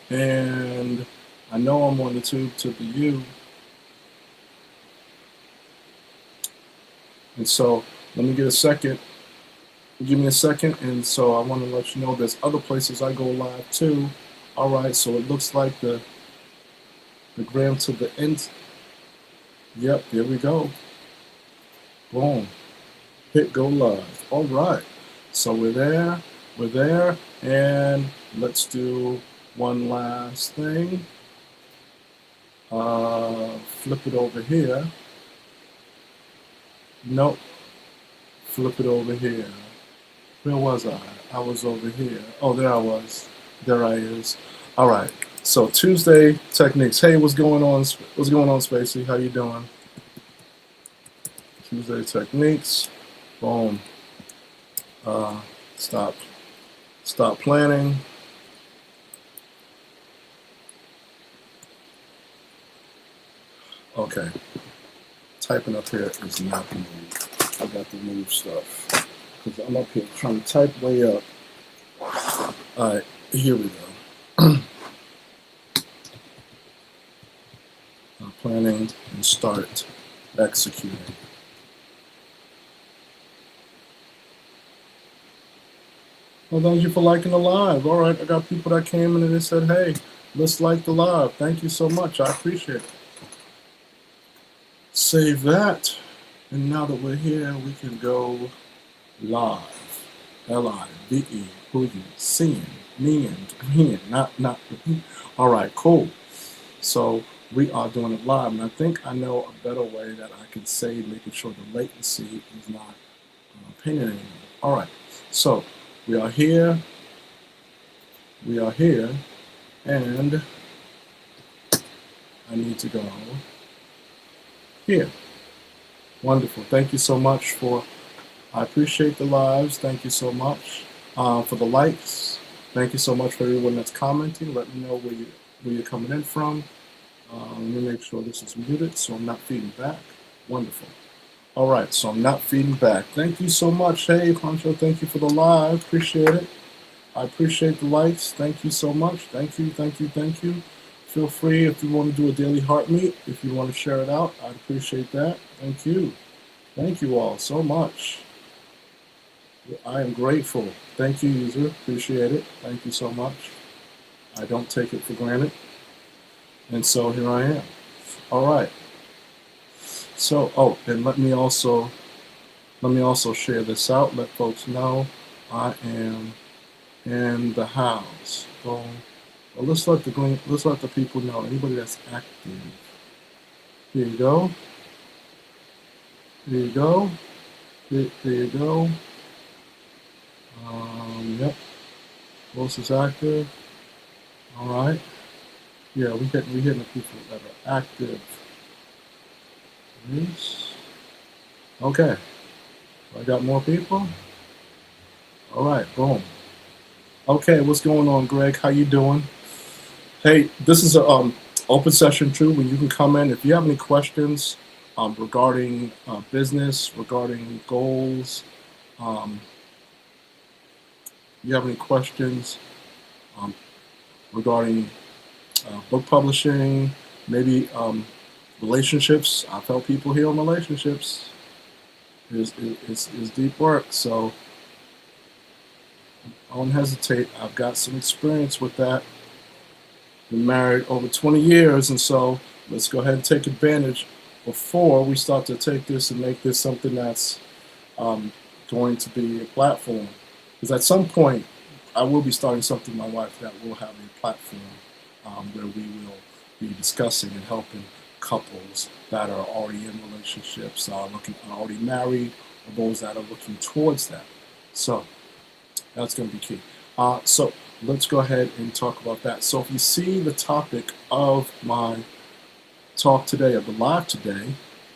and I know I'm on the tube to the U. And so let me get a second. Give me a second. And so I want to let you know there's other places I go live too. All right. So it looks like the gram to the end. Yep. There we go. Boom. Hit go live. All right. So we're there. We're there. And let's do one last thing. Flip it over here. Nope. Flip it over here. Where was I? I was over here. Oh, there I was. There I is. All right. So Tuesday techniques. Hey, what's going on? What's going on, Spacey? How you doing? Tuesday techniques. Boom. Uh, stop. Stop planning. Okay. Typing up here is not the move. I got to move stuff because I'm up here trying to type way up. All right. Here we go. Planning and start executing. Well, thank you for liking the live. All right, I got people that came in and they said, hey, let's like the live. Thank you so much. I appreciate it. Save that. And now that we're here, we can go live. L-I-V-E, who you seeing, me and green, not. All right, cool. So we are doing it live. And I think I know a better way that I can save, making sure the latency is not pinging anymore. All right, so we are here. We are here. And I need to go here. Wonderful. Thank you so much I appreciate the lives. Thank you so much for the likes. Thank you so much for everyone that's commenting. Let me know where you're coming in from. Let me make sure this is muted so I'm not feeding back. Wonderful. All right, so I'm not feeding back. Thank you so much. Hey, Pancho, thank you for the live. Appreciate it. I appreciate the likes. Thank you so much. Thank you, thank you, thank you. Feel free if you want to do a daily heart meet, if you want to share it out, I'd appreciate that. Thank you. Thank you all so much. I am grateful. Thank you, user. Appreciate it. Thank you so much. I don't take it for granted. And so here I am. All right. So, and let me also share this out. Let folks know I am in the house. Well, let's let the people know. Anybody that's active. Here you go. Here you go. There you go. Yep. Most is active. All right. Yeah, we hitting the people that are active. Yes. Okay. I got more people. All right. Boom. Okay, what's going on, Greg? How you doing? Hey, this is a open session too, where you can come in if you have any questions regarding business, regarding goals. You have any questions regarding book publishing, maybe relationships. I've helped people heal relationships. It's deep work, so don't hesitate. I've got some experience with that. Been married over 20 years, and so let's go ahead and take advantage before we start to take this and make this something that's going to be a platform. Because at some point, I will be starting something with my wife that will have a platform where we will be discussing and helping couples that are already in relationships, already married, or those that are looking towards that. So that's going to be key. So let's go ahead and talk about that. So if you see the topic of my talk today, of the live today,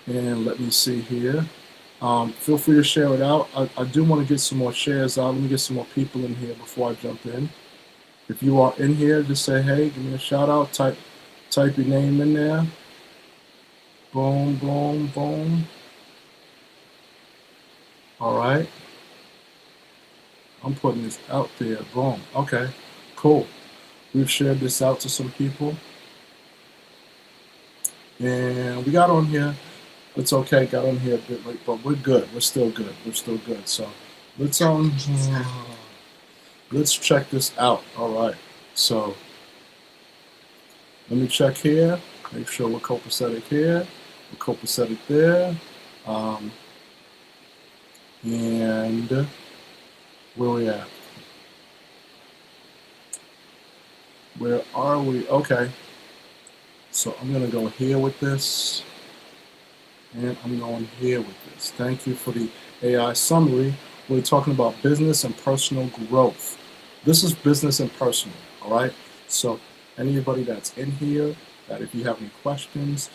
and let me see here. Feel free to share it out. I do want to get some more shares out. Let me get some more people in here before I jump in. If you are in here, just say, hey, give me a shout out. Type your name in there. Boom, boom, boom. All right. I'm putting this out there. Boom. Okay, cool. We've shared this out to some people, and we got on here. It's okay, got on here a bit late, but we're good. We're still good. We're still good. So let's let's check this out. All right. So let me check here. Make sure we're copacetic here. We're copacetic there. Um, and where we at? Where are we? Okay. So I'm gonna go here with this, and I'm going here with this. Thank you for the AI summary. We're talking about business and personal growth. This is business and personal, all right? So anybody that's in here, that if you have any questions,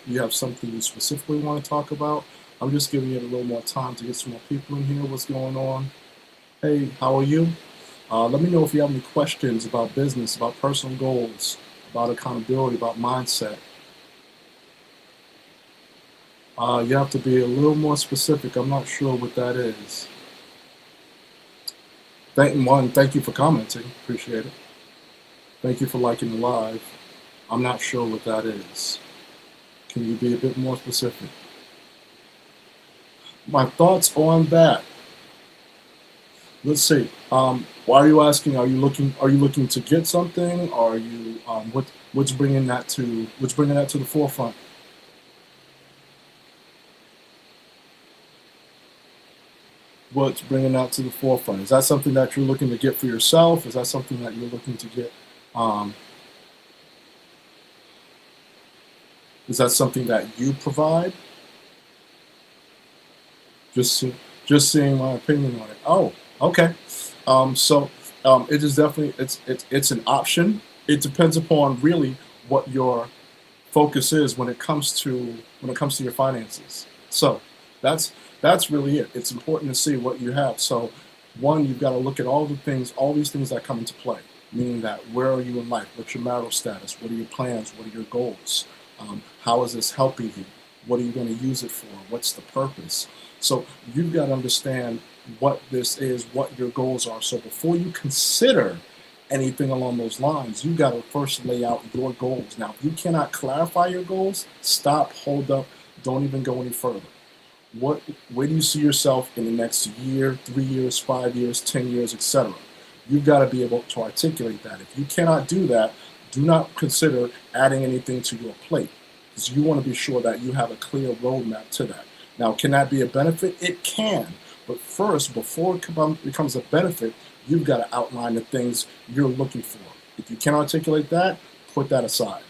you have something you specifically want to talk about, I'm just giving it a little more time to get some more people in here. What's going on? Hey, how are you? Let me know if you have any questions about business, about personal goals, about accountability, about mindset. You have to be a little more specific. I'm not sure what that is. Thank you for commenting. Appreciate it. Thank you for liking the live. I'm not sure what that is. Can you be a bit more specific? My thoughts on that. Let's see. Why are you asking? Are you looking to get something? Or are you what's bringing that to the forefront? What's bringing that to the forefront? Is that something that you're looking to get for yourself? Is that something that you're looking to get? Um, is that something that you provide? Just just seeing my opinion on it. Oh, okay. It is definitely it's an option. It depends upon really what your focus is when it comes to your finances. So that's that's really it. It's important to see what you have. So one, you've got to look at all these things that come into play. Meaning that where are you in life? What's your marital status? What are your plans? What are your goals? How is this helping you? What are you going to use it for? What's the purpose? So you've got to understand what this is, what your goals are. So before you consider anything along those lines, you got to first lay out your goals. Now, if you cannot clarify your goals, stop, hold up, don't even go any further. What, where do you see yourself in the next year, 3 years, 5 years, 10 years, etc.? You've got to be able to articulate that. If you cannot do that, do not consider adding anything to your plate because you want to be sure that you have a clear roadmap to that. Now, can that be a benefit? It can. But first, before it becomes a benefit, you've got to outline the things you're looking for. If you can't articulate that, put that aside.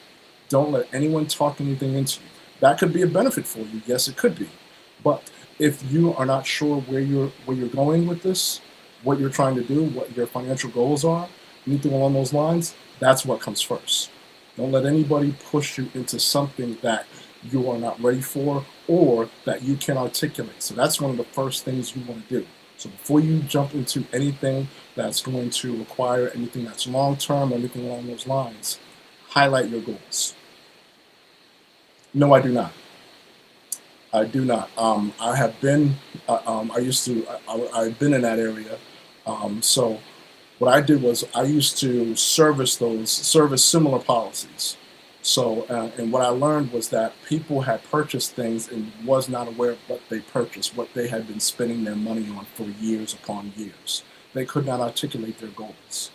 Don't let anyone talk anything into you. That could be a benefit for you. Yes, it could be. But if you are not sure where you're going with this, what you're trying to do, what your financial goals are, anything along those lines, that's what comes first. Don't let anybody push you into something that you are not ready for or that you can articulate. So that's one of the first things you want to do. So before you jump into anything that's going to require anything that's long term or anything along those lines, highlight your goals. No, I do not. I do not. I have been. I used to. I've been in that area. So what I did was I used to service similar policies. So and what I learned was that people had purchased things and was not aware of what they purchased, what they had been spending their money on for years upon years. They could not articulate their goals.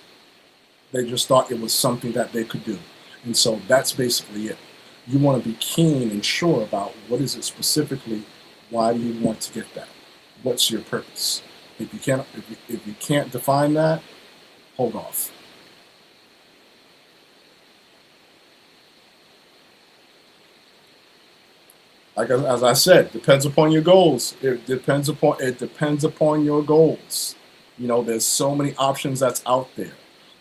They just thought it was something that they could do. And so that's basically it. You want to be keen and sure about what is it specifically, why do you want to get that? What's your purpose? If you can't define that, hold off. Like as I said, depends upon your goals. It depends upon your goals. You know, there's so many options that's out there.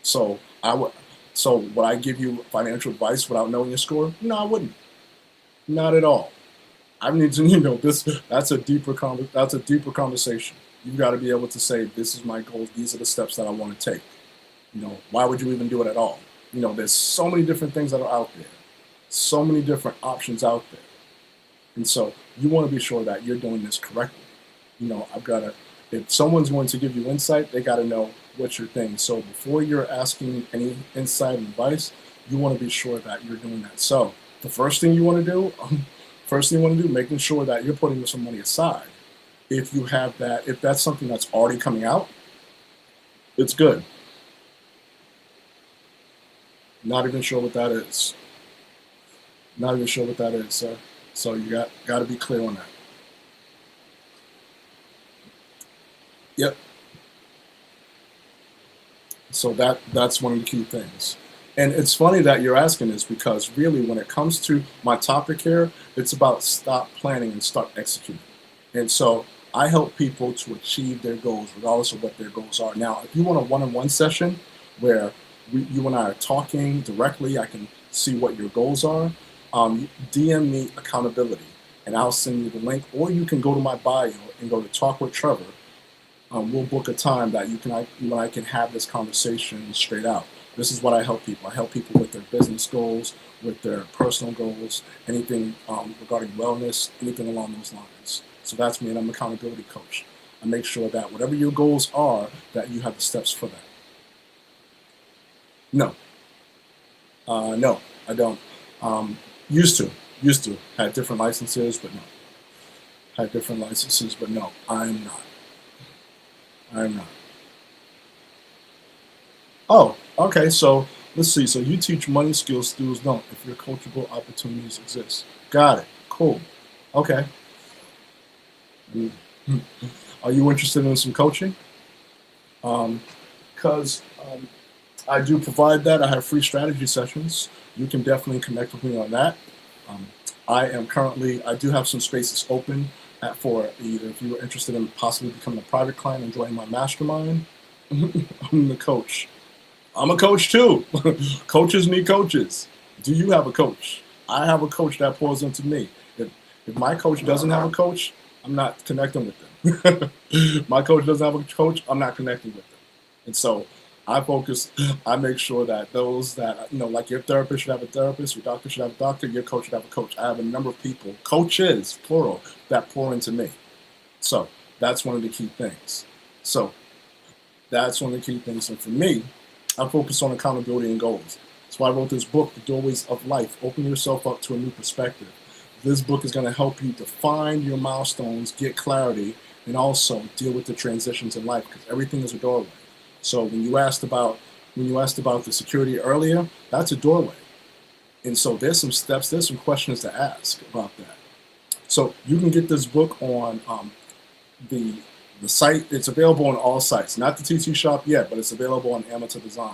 So I would so would I give you financial advice without knowing your score? No, I wouldn't. Not at all. I need to, this. That's a deeper conversation. You've got to be able to say, this is my goals. These are the steps that I want to take. Why would you even do it at all? There's so many different things that are out there, so many different options out there, and so you want to be sure that you're doing this correctly. I've got to. if someone's going to give you insight, they got to know what you're thinking. So before you're asking any insight and advice, you want to be sure that you're doing that. So the first thing you want to do, making sure that you're putting some money aside. If you have that, if that's something that's already coming out, it's good. Not even sure what that is. Not even sure what that is, sir. So you got to be clear on that. Yep. So that's one of the key things. And it's funny that you're asking this because really, when it comes to my topic here, it's about stop planning and start executing. And so I help people to achieve their goals, regardless of what their goals are. Now, if you want a one-on-one session where you and I are talking directly, I can see what your goals are. DM me accountability, and I'll send you the link. Or you can go to my bio and go to Talk with Trevor. We'll book a time that you and I can have this conversation straight out. This is what I help people. I help people with their business goals, with their personal goals, anything regarding wellness, anything along those lines. So that's me, and I'm an accountability coach. I make sure that whatever your goals are, that you have the steps for that. No, no, I don't. Used to, had different licenses, but no. Had different licenses, but no, I'm not. I'm not. Oh, okay. So let's see. So you teach money skills students don't. If your coachable opportunities exist, got it. Cool. Okay. Mm. Are you interested in some coaching? Because I do provide that. I have free strategy sessions. You can definitely connect with me on that. Um, I do have some spaces open for either if you are interested in possibly becoming a private client and joining my mastermind. I'm the coach. I'm a coach too. Coaches need coaches. Do you have a coach? I have a coach that pours into me. If my coach doesn't have a coach, I'm not connecting with them. My coach doesn't have a coach, I'm not connecting with them. And so I make sure that those that, like your therapist should have a therapist, your doctor should have a doctor, your coach should have a coach. I have a number of people, coaches, plural, that pour into me. So that's one of the key things. So that's one of the key things. And for me, I focus on accountability and goals. That's why I wrote this book, The Doorways of Life. Open yourself up to a new perspective. This book is going to help you define your milestones, get clarity, and also deal with the transitions in life because everything is a doorway. So when you asked about the security earlier, that's a doorway. And so there's some steps, there's some questions to ask about that. So you can get this book on the the site. It's available on all sites, not the TT Shop yet, but it's available on Amateur Design.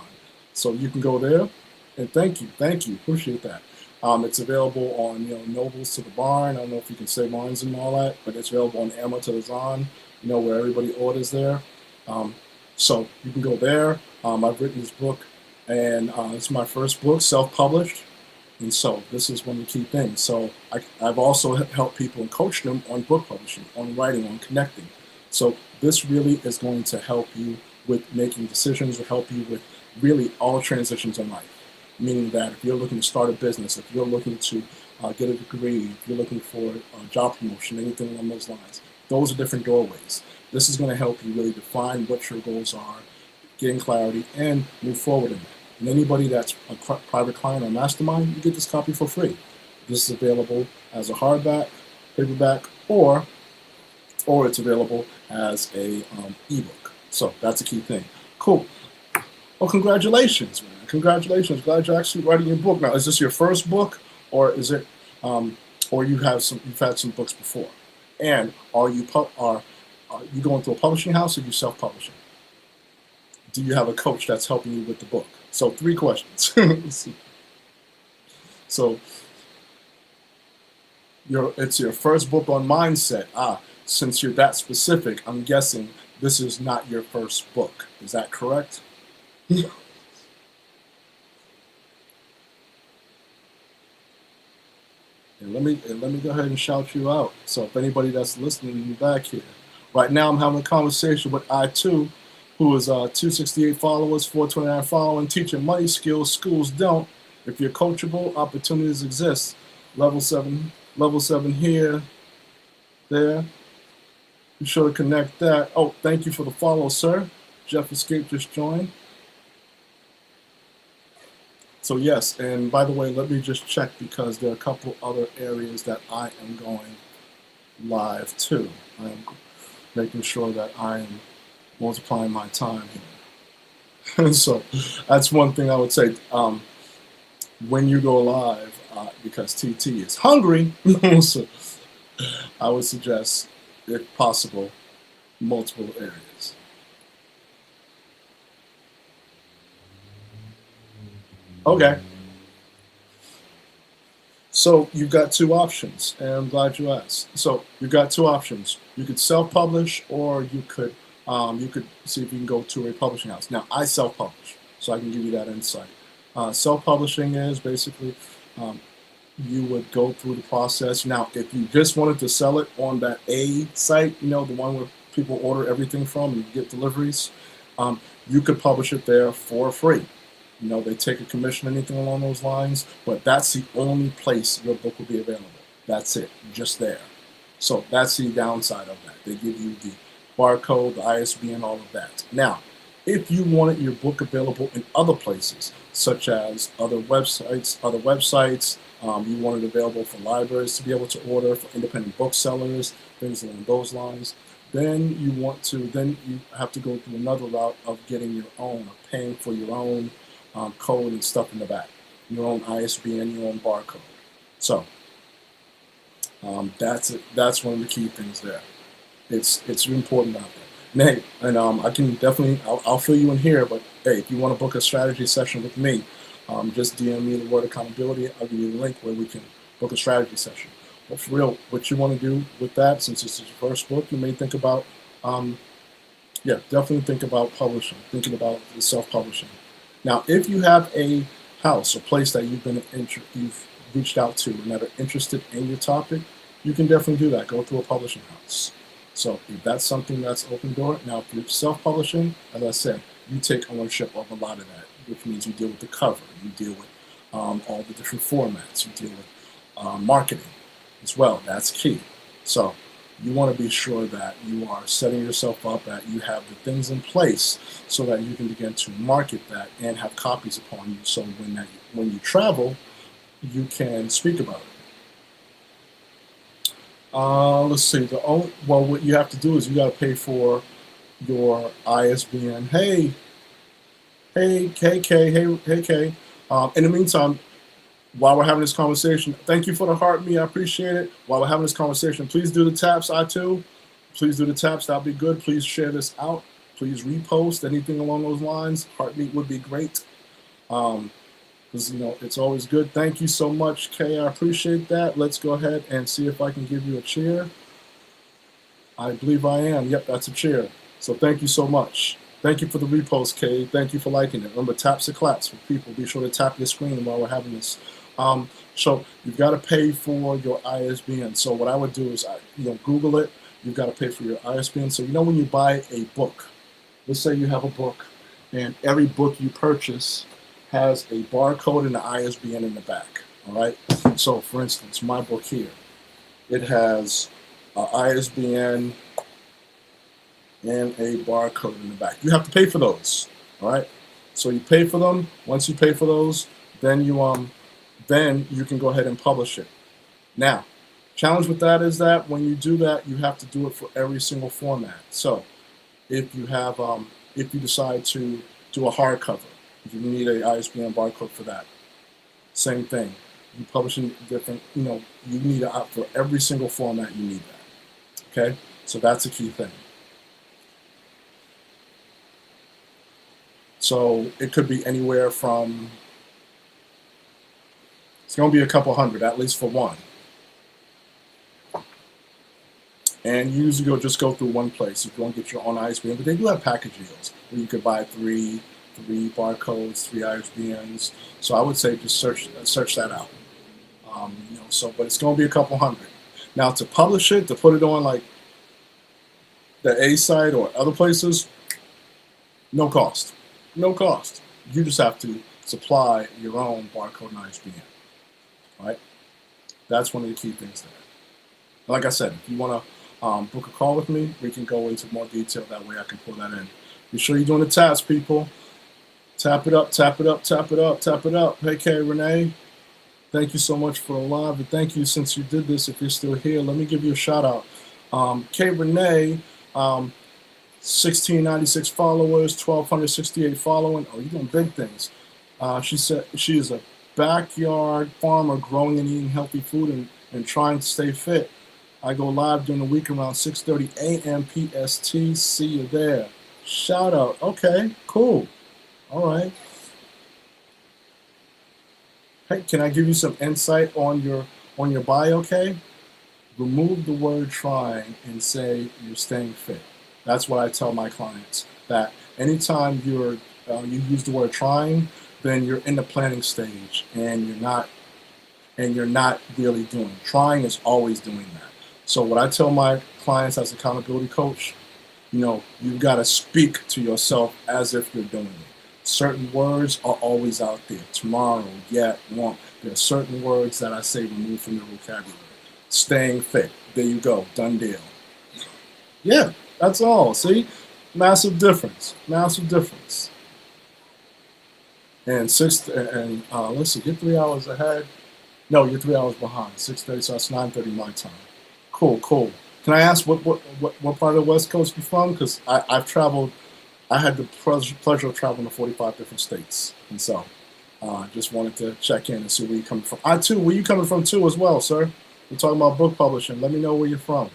So you can go there. And thank you, appreciate that. It's available on Nobles to the Barn. I don't know if you can say Barnes and all that, but it's available on Amateur Design. Where everybody orders there. So you can go there. I've written this book, and it's my first book, self-published. And so this is one of the key things. So I've also helped people and coached them on book publishing, on writing, on connecting. So this really is going to help you with making decisions, or help you with really all transitions in life. Meaning that if you're looking to start a business, if you're looking to get a degree, if you're looking for a job promotion, anything along those lines, those are different doorways. This is going to help you really define what your goals are, gain clarity, and move forward in that. And anybody that's a private client or mastermind, you get this copy for free. This is available as a hardback, paperback, or it's available as a ebook. So that's a key thing. Cool. Well, congratulations, man. Congratulations. Glad you're actually writing your book now. Is this your first book, or is it, or you've had some books before? And are you going through a publishing house, or are you self-publishing? Do you have a coach that's helping you with the book? So 3 questions. So it's your first book on mindset. Since you're that specific, I'm guessing this is not your first book. Is that correct? And let me go ahead and shout you out. So if anybody that's listening in the back here, right now I'm having a conversation with I2, who is 268 followers, 429 following, teaching money skills schools don't. If you're coachable, opportunities exist. Level 7 here, there. Be sure to connect that. Oh, thank you for the follow, sir. Jeff Escape just joined. So yes, and by the way, let me just check because there are a couple other areas that I am going live too. I am making sure that I am multiplying my time here. So that's one thing I would say. When you go live, because TT is hungry, so I would suggest, if possible, multiple areas. Okay. So you've got two options, and I'm glad you asked. So you've got two options. You could self-publish, or you could see if you can go to a publishing house. Now, I self-publish, so I can give you that insight. Self-publishing is basically um, you would go through the process. Now, if you just wanted to sell it on that A site, the one where people order everything from and get deliveries, um, you could publish it there for free. They take a commission, anything along those lines, but that's the only place your book will be available. That's it, just there. So that's the downside of that. They give you the barcode, the ISBN, all of that. Now, if you wanted your book available in other places, such as other websites, you want it available for libraries to be able to order, for independent booksellers, things along those lines, then you have to go through another route of getting your own, of paying for your own code and stuff in the back, your own ISBN, your own barcode. So that's it. That's one of the key things there. It's important out there. And hey, and I can definitely I'll fill you in here. But hey, if you want to book a strategy session with me, just DM me the word accountability. I'll give you the link where we can book a strategy session. But for real, what you want to do with that, since it's your first book, you may think about, definitely think about publishing, thinking about the self-publishing. Now, if you have a house or place that you've reached out to and that are interested in your topic, you can definitely do that. Go through a publishing house. So if that's something that's open door. Now, if you're self-publishing, as I said, you take ownership of a lot of that, which means you deal with the cover, you deal with all the different formats, you deal with marketing as well. That's key. So you want to be sure that you are setting yourself up, that you have the things in place so that you can begin to market that and have copies upon you. So when you travel, you can speak about it. Let's see. What you have to do is you got to pay for your ISBN. Hey, KK, hey, K. In the meantime, while we're having this conversation, thank you for the heart me. I appreciate it. While we're having this conversation, please do the taps. I too. Please do the taps. That'll be good. Please share this out. Please repost anything along those lines. Heartbeat would be great. Because it's always good. Thank you so much, Kay. I appreciate that. Let's go ahead and see if I can give you a cheer. I believe I am. Yep, that's a cheer. So thank you so much. Thank you for the repost, Kay. Thank you for liking it. Remember, taps or claps for people. Be sure to tap your screen while we're having this. So you've got to pay for your ISBN. So what I would do is, Google it. You've got to pay for your ISBN. So when you buy a book, let's say you have a book, and every book you purchase has a barcode and an ISBN in the back. All right. So for instance, my book here, it has an ISBN and a barcode in the back. You have to pay for those. All right. So you pay for them. Once you pay for those, then you can go ahead and publish it. Now, challenge with that is that when you do that, you have to do it for every single format. So if you decide to do a hardcover, if you need a ISBN barcode for that, same thing. You publish in different, you need it for every single format. You need that. Okay, so that's a key thing. So it could be anywhere from, it's going to be a couple hundred, at least for one. And you usually just go through one place if you want to get your own ISBN, but they do have package deals where you could buy three barcodes, 3 ISBNs. So I would say just search that out. But it's going to be a couple hundred. Now to publish it, to put it on like the A site or other places, no cost. No cost. You just have to supply your own barcode and ISBN. All right? That's one of the key things there. Like I said, if you want to book a call with me. We can go into more detail. That way I can pull that in. Be sure you're doing the taps, people. Tap it up, tap it up, tap it up, tap it up. Hey, K. Renee, thank you so much for the live. And thank you since you did this. If you're still here, let me give you a shout out. K. Renee, 1696 followers, 1268 following. Oh, you're doing big things. She said she is a backyard farmer growing and eating healthy food and trying to stay fit. I go live during the week around 6:30 a.m. PST. See you there. Shout out. Okay, cool. All right. Hey, can I give you some insight on your bio? Okay. Remove the word trying and say you're staying fit. That's what I tell my clients. That anytime you use the word trying, then you're in the planning stage and you're not really doing. Trying is always doing that. So what I tell my clients as accountability coach, you've got to speak to yourself as if you're doing it. Certain words are always out there. Tomorrow, yet, won't. There are certain words that I say remove from your vocabulary. Staying fit. There you go. Done deal. Yeah, that's all. See? Massive difference. Massive difference. And let's see, you're 3 hours ahead. No, you're 3 hours behind. 6:30, so that's 9:30 my time. Cool. Can I ask what part of the West Coast you're from? Because I've traveled. I had the pleasure of traveling to 45 different states, and so just wanted to check in and see where you're coming from. Where you coming from too as well, sir? We're talking about book publishing. Let me know where you're from.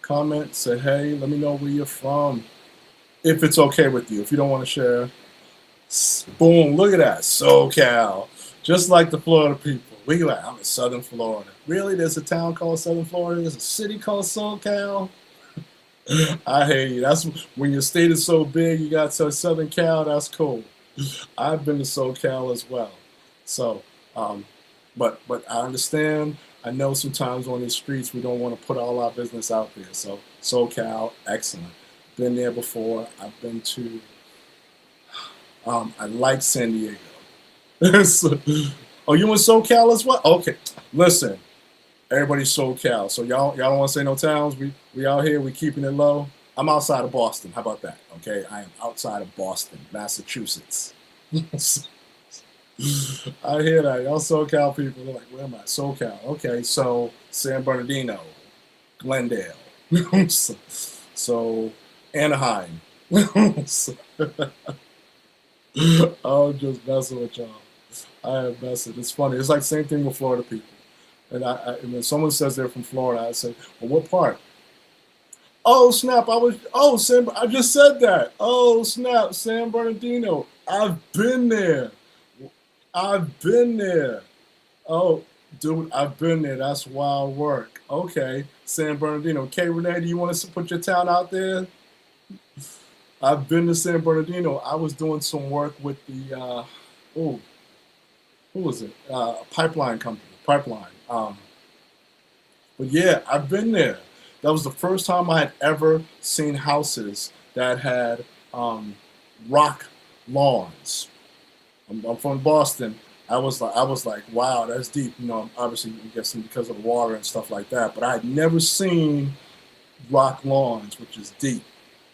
Comment, say hey. Let me know where you're from, if it's okay with you. If you don't want to share, boom, look at that, SoCal, just like the Florida people. Where you at? I'm in Southern Florida. Really? There's a town called Southern Florida? There's a city called SoCal? I hear you. That's when your state is so big, you got Southern Cal. That's cool. I've been to SoCal as well. So, but I understand. I know sometimes on these streets we don't want to put all our business out there. So SoCal, excellent. Been there before. I've been to. I like San Diego. So, oh, you in SoCal as well? Okay. Listen, everybody's SoCal. So y'all don't want to say no towns. We out here. We keeping it low. I'm outside of Boston. How about that? Okay, I am outside of Boston, Massachusetts. I hear that. Y'all SoCal people. They're like, where am I? SoCal. Okay, so San Bernardino, Glendale. So Anaheim. I'm just messing with y'all. I am messing. It's funny. It's like the same thing with Florida people. And and when someone says they're from Florida, I say, well, what part? Oh, snap. I just said that. Oh, snap. San Bernardino. I've been there. Oh, dude, I've been there. That's wild work. Okay. San Bernardino. Okay, Renee, do you want to put your town out there? I've been to San Bernardino. I was doing some work with the, who was it? Pipeline company. But yeah, I've been there. That was the first time I had ever seen houses that had rock lawns. I'm from Boston. I was like, wow, that's deep. Obviously, I'm guessing because of the water and stuff like that. But I had never seen rock lawns, which is deep.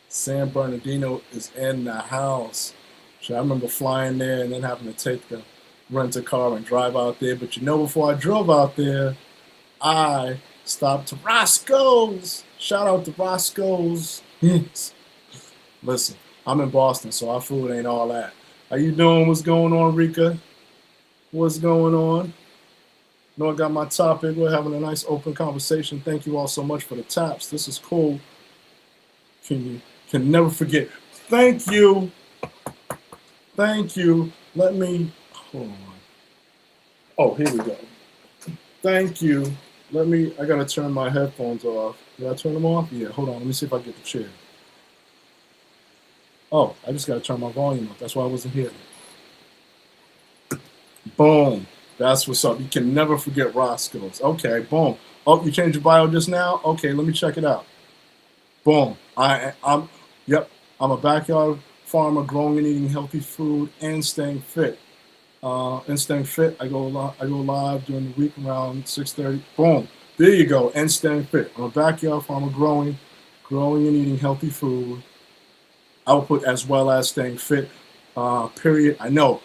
San Bernardino is in the house. So I remember flying there and then having to rent a car and drive out there. But before I drove out there, I stopped to Roscoe's. Shout out to Roscoe's. Listen, I'm in Boston, so our food ain't all that. How you doing? What's going on, Rika? What's going on? I got my topic. We're having a nice open conversation. Thank you all so much for the taps. This is cool. Can never forget. Thank you. Let me hold on. Oh, here we go. Thank you. I gotta turn my headphones off. Did I turn them off? Yeah, hold on. Let me see if I get the chair. Oh, I just gotta turn my volume up. That's why I wasn't here. Boom. That's what's up. You can never forget Roscoe's. Okay, boom. Oh, you changed your bio just now? Okay, let me check it out. Boom. I'm a backyard farmer growing and eating healthy food and staying fit. I go live during the week around 6:30. Boom. There you go. And staying fit. I'm a backyard farmer growing and eating healthy food. I would put as well as staying fit. Period. I know.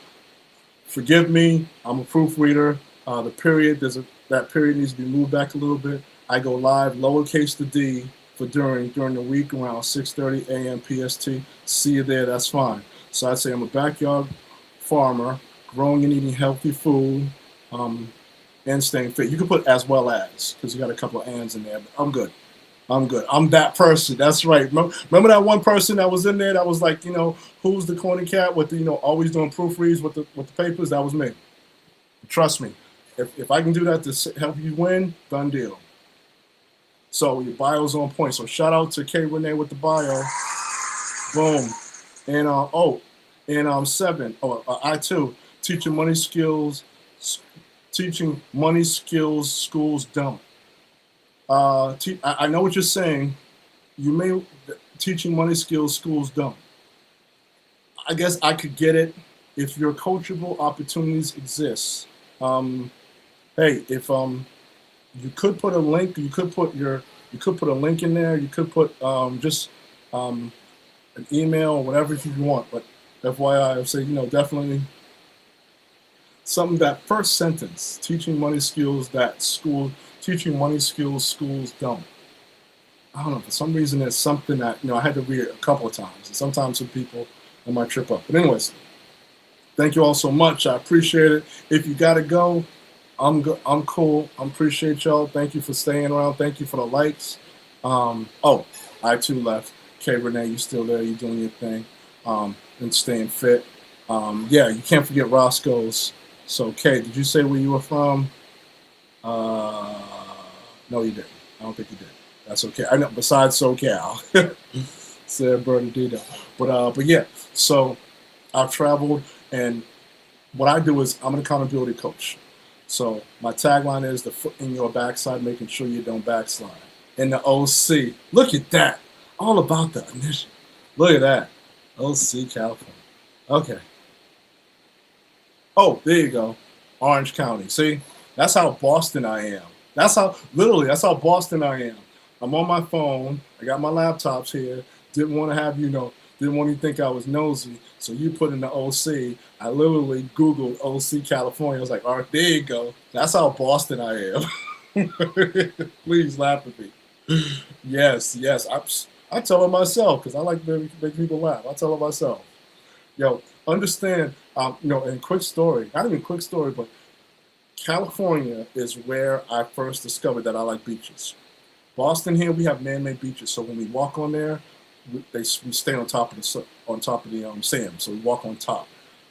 Forgive me. I'm a proofreader. The period that period needs to be moved back a little bit. I go live lowercase the d for during the week around 6:30 a.m. PST. See you there. That's fine. So I'd say I'm a backyard farmer, growing and eating healthy food, and staying fit. You can put as well as because you got a couple of ands in there. But I'm good. I'm good. I'm that person. That's right. Remember that one person that was in there that was like, who's the corny cat with the, always doing proofreads with the papers? That was me. Trust me. If I can do that to help you win, done deal. So your bio's on point. So shout out to K Renee with the bio. Boom. And seven. I too teaching money skills. Teaching money skills schools don't. I know what you're saying. You may teaching money skills schools don't. I guess I could get it if your coachable opportunities exist. Hey, if you could put a link, you could put a link in there. You could put just an email or whatever if you want. But FYI, I would say definitely something that first sentence teaching money skills schools don't. I don't know, for some reason it's something that I had to read it a couple of times, and sometimes some people I might trip up. But anyways, thank you all so much. I appreciate it. If you gotta go, I'm cool. I appreciate y'all. Thank you for staying around. Thank you for the likes. I too left. K Renee, you still there? You doing your thing? And staying fit. Yeah, you can't forget Roscoe's. So Kay, did you say where you were from? No, you didn't. I don't think you did. That's okay. I know. Besides SoCal, said Bernardino. But yeah. So I've traveled, and what I do is I'm an accountability coach. So my tagline is the foot in your backside, making sure you don't backslide. And the OC, look at that. All about the initiative. Look at that. OC California. Okay. Oh, there you go. Orange County. See, that's how Boston I am. That's how Boston I am. I'm on my phone. I got my laptops here. Didn't want to have didn't want you to think I was nosy. So you put in the OC. I literally Googled OC California. I was like, all right, there you go. That's how Boston I am. Please laugh at me. Yes. I tell it myself because I like to make people laugh. I tell it myself. Yo, understand, and quick story, not even quick story, but California is where I first discovered that I like beaches. Boston here, we have man-made beaches, so when we walk on there, we stay on top of the sand, so we walk on top.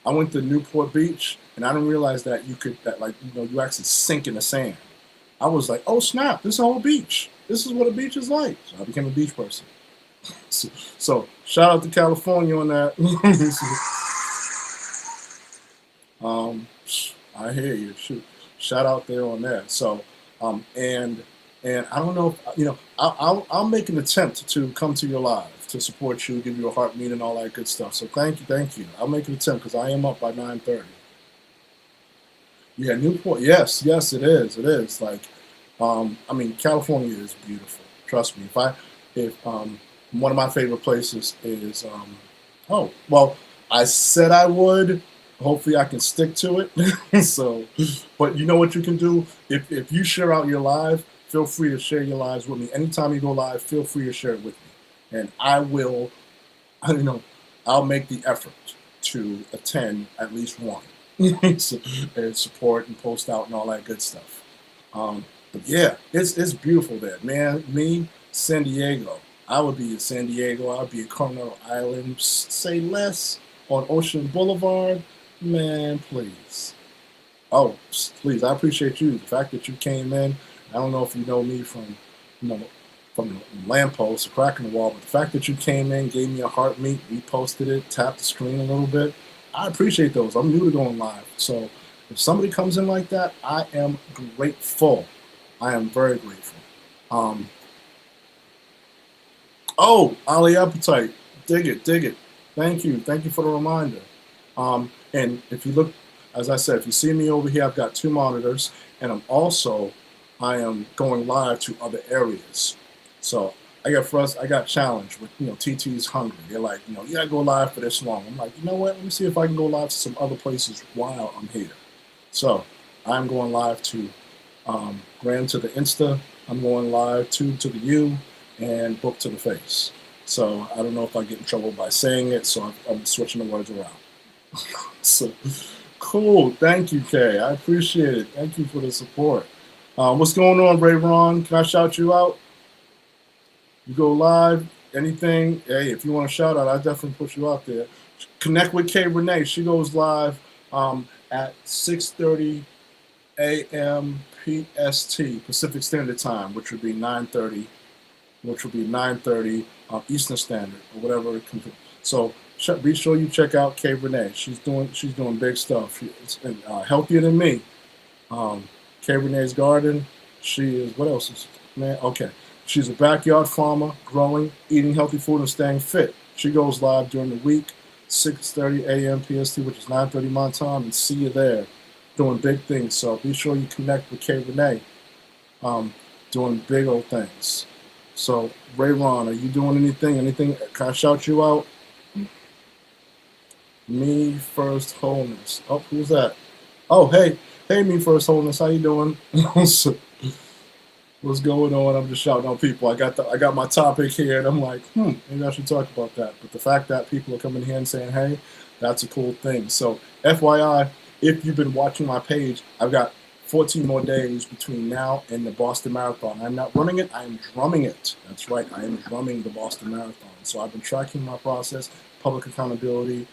I went to Newport Beach, and I didn't realize that you actually sink in the sand. I was like, oh snap, this is a whole beach. This is what a beach is like. So I became a beach person. So shout out to California on that. I hear you. Shoot, shout out there on that. So and I don't know if, I'll make an attempt to come to your live to support you, give you a heartbeat and all that good stuff. So thank you. I'll make an attempt because I am up by 9:30. Yeah, Newport. Yes, it is. Like, California is beautiful. Trust me. If one of my favorite places is, I said I would. Hopefully I can stick to it. So, but you know what you can do? If you share out your live, feel free to share your lives with me. Anytime you go live, feel free to share it with me. And I will, I'll make the effort to attend at least one. And support and post out and all that good stuff. But yeah, it's beautiful there, man. Me, San Diego. I would be in San Diego. I would be at Coronado Island. Say less on Ocean Boulevard. Man, please. Oh, please. I appreciate you. The fact that you came in. I don't know if you know me from the lamppost, the crack in the wall, but the fact that you came in, gave me a heartbeat, reposted it, tapped the screen a little bit. I appreciate those. I'm new to going live. So if somebody comes in like that, I am grateful. I am very grateful. Ali Appetite. Dig it. Thank you for the reminder. And if you look, as I said, if you see me over here, I've got two monitors, and I'm also I am going live to other areas. So I got challenged with, TT's hungry. They're like, you gotta go live for this long. I'm like, you know what? Let me see if I can go live to some other places while I'm here. So I'm going live to Grand to the Insta. I'm going live to the U and Book to the Face. So I don't know if I get in trouble by saying it, so I'm switching the words around. So cool. Thank you, Kay. I appreciate it. Thank you for the support. What's going on, Ray Ron? Can I shout you out? You go live, anything. Hey, if you want to shout out, I definitely put you out there. Connect with Kay Renee. She goes live at 6:30 a.m. PST, Pacific Standard Time, which would be 9:30 Eastern Standard or whatever it comes. So be sure you check out Kay Renee. She's doing big stuff. She's healthier than me. Kay Renee's Garden. She is, what else is, man? Okay. She's a backyard farmer, growing, eating healthy food, and staying fit. She goes live during the week, 6:30 a.m. PST, which is 9:30 my time, and see you there doing big things. So be sure you connect with Kay Renee, doing big old things. So, Ray Ron, are you doing anything? Anything? Can I shout you out? Me First Wholeness. Oh, who's that? Oh, hey, Me First Wholeness. How you doing? What's going on? I'm just shouting out people. I got my topic here, and I'm like, maybe I should talk about that. But the fact that people are coming here and saying, hey, that's a cool thing. So, FYI, if you've been watching my page, I've got 14 more days between now and the Boston Marathon. I'm not running it, I am drumming it. That's right, I am drumming the Boston Marathon. So I've been tracking my process, public accountability,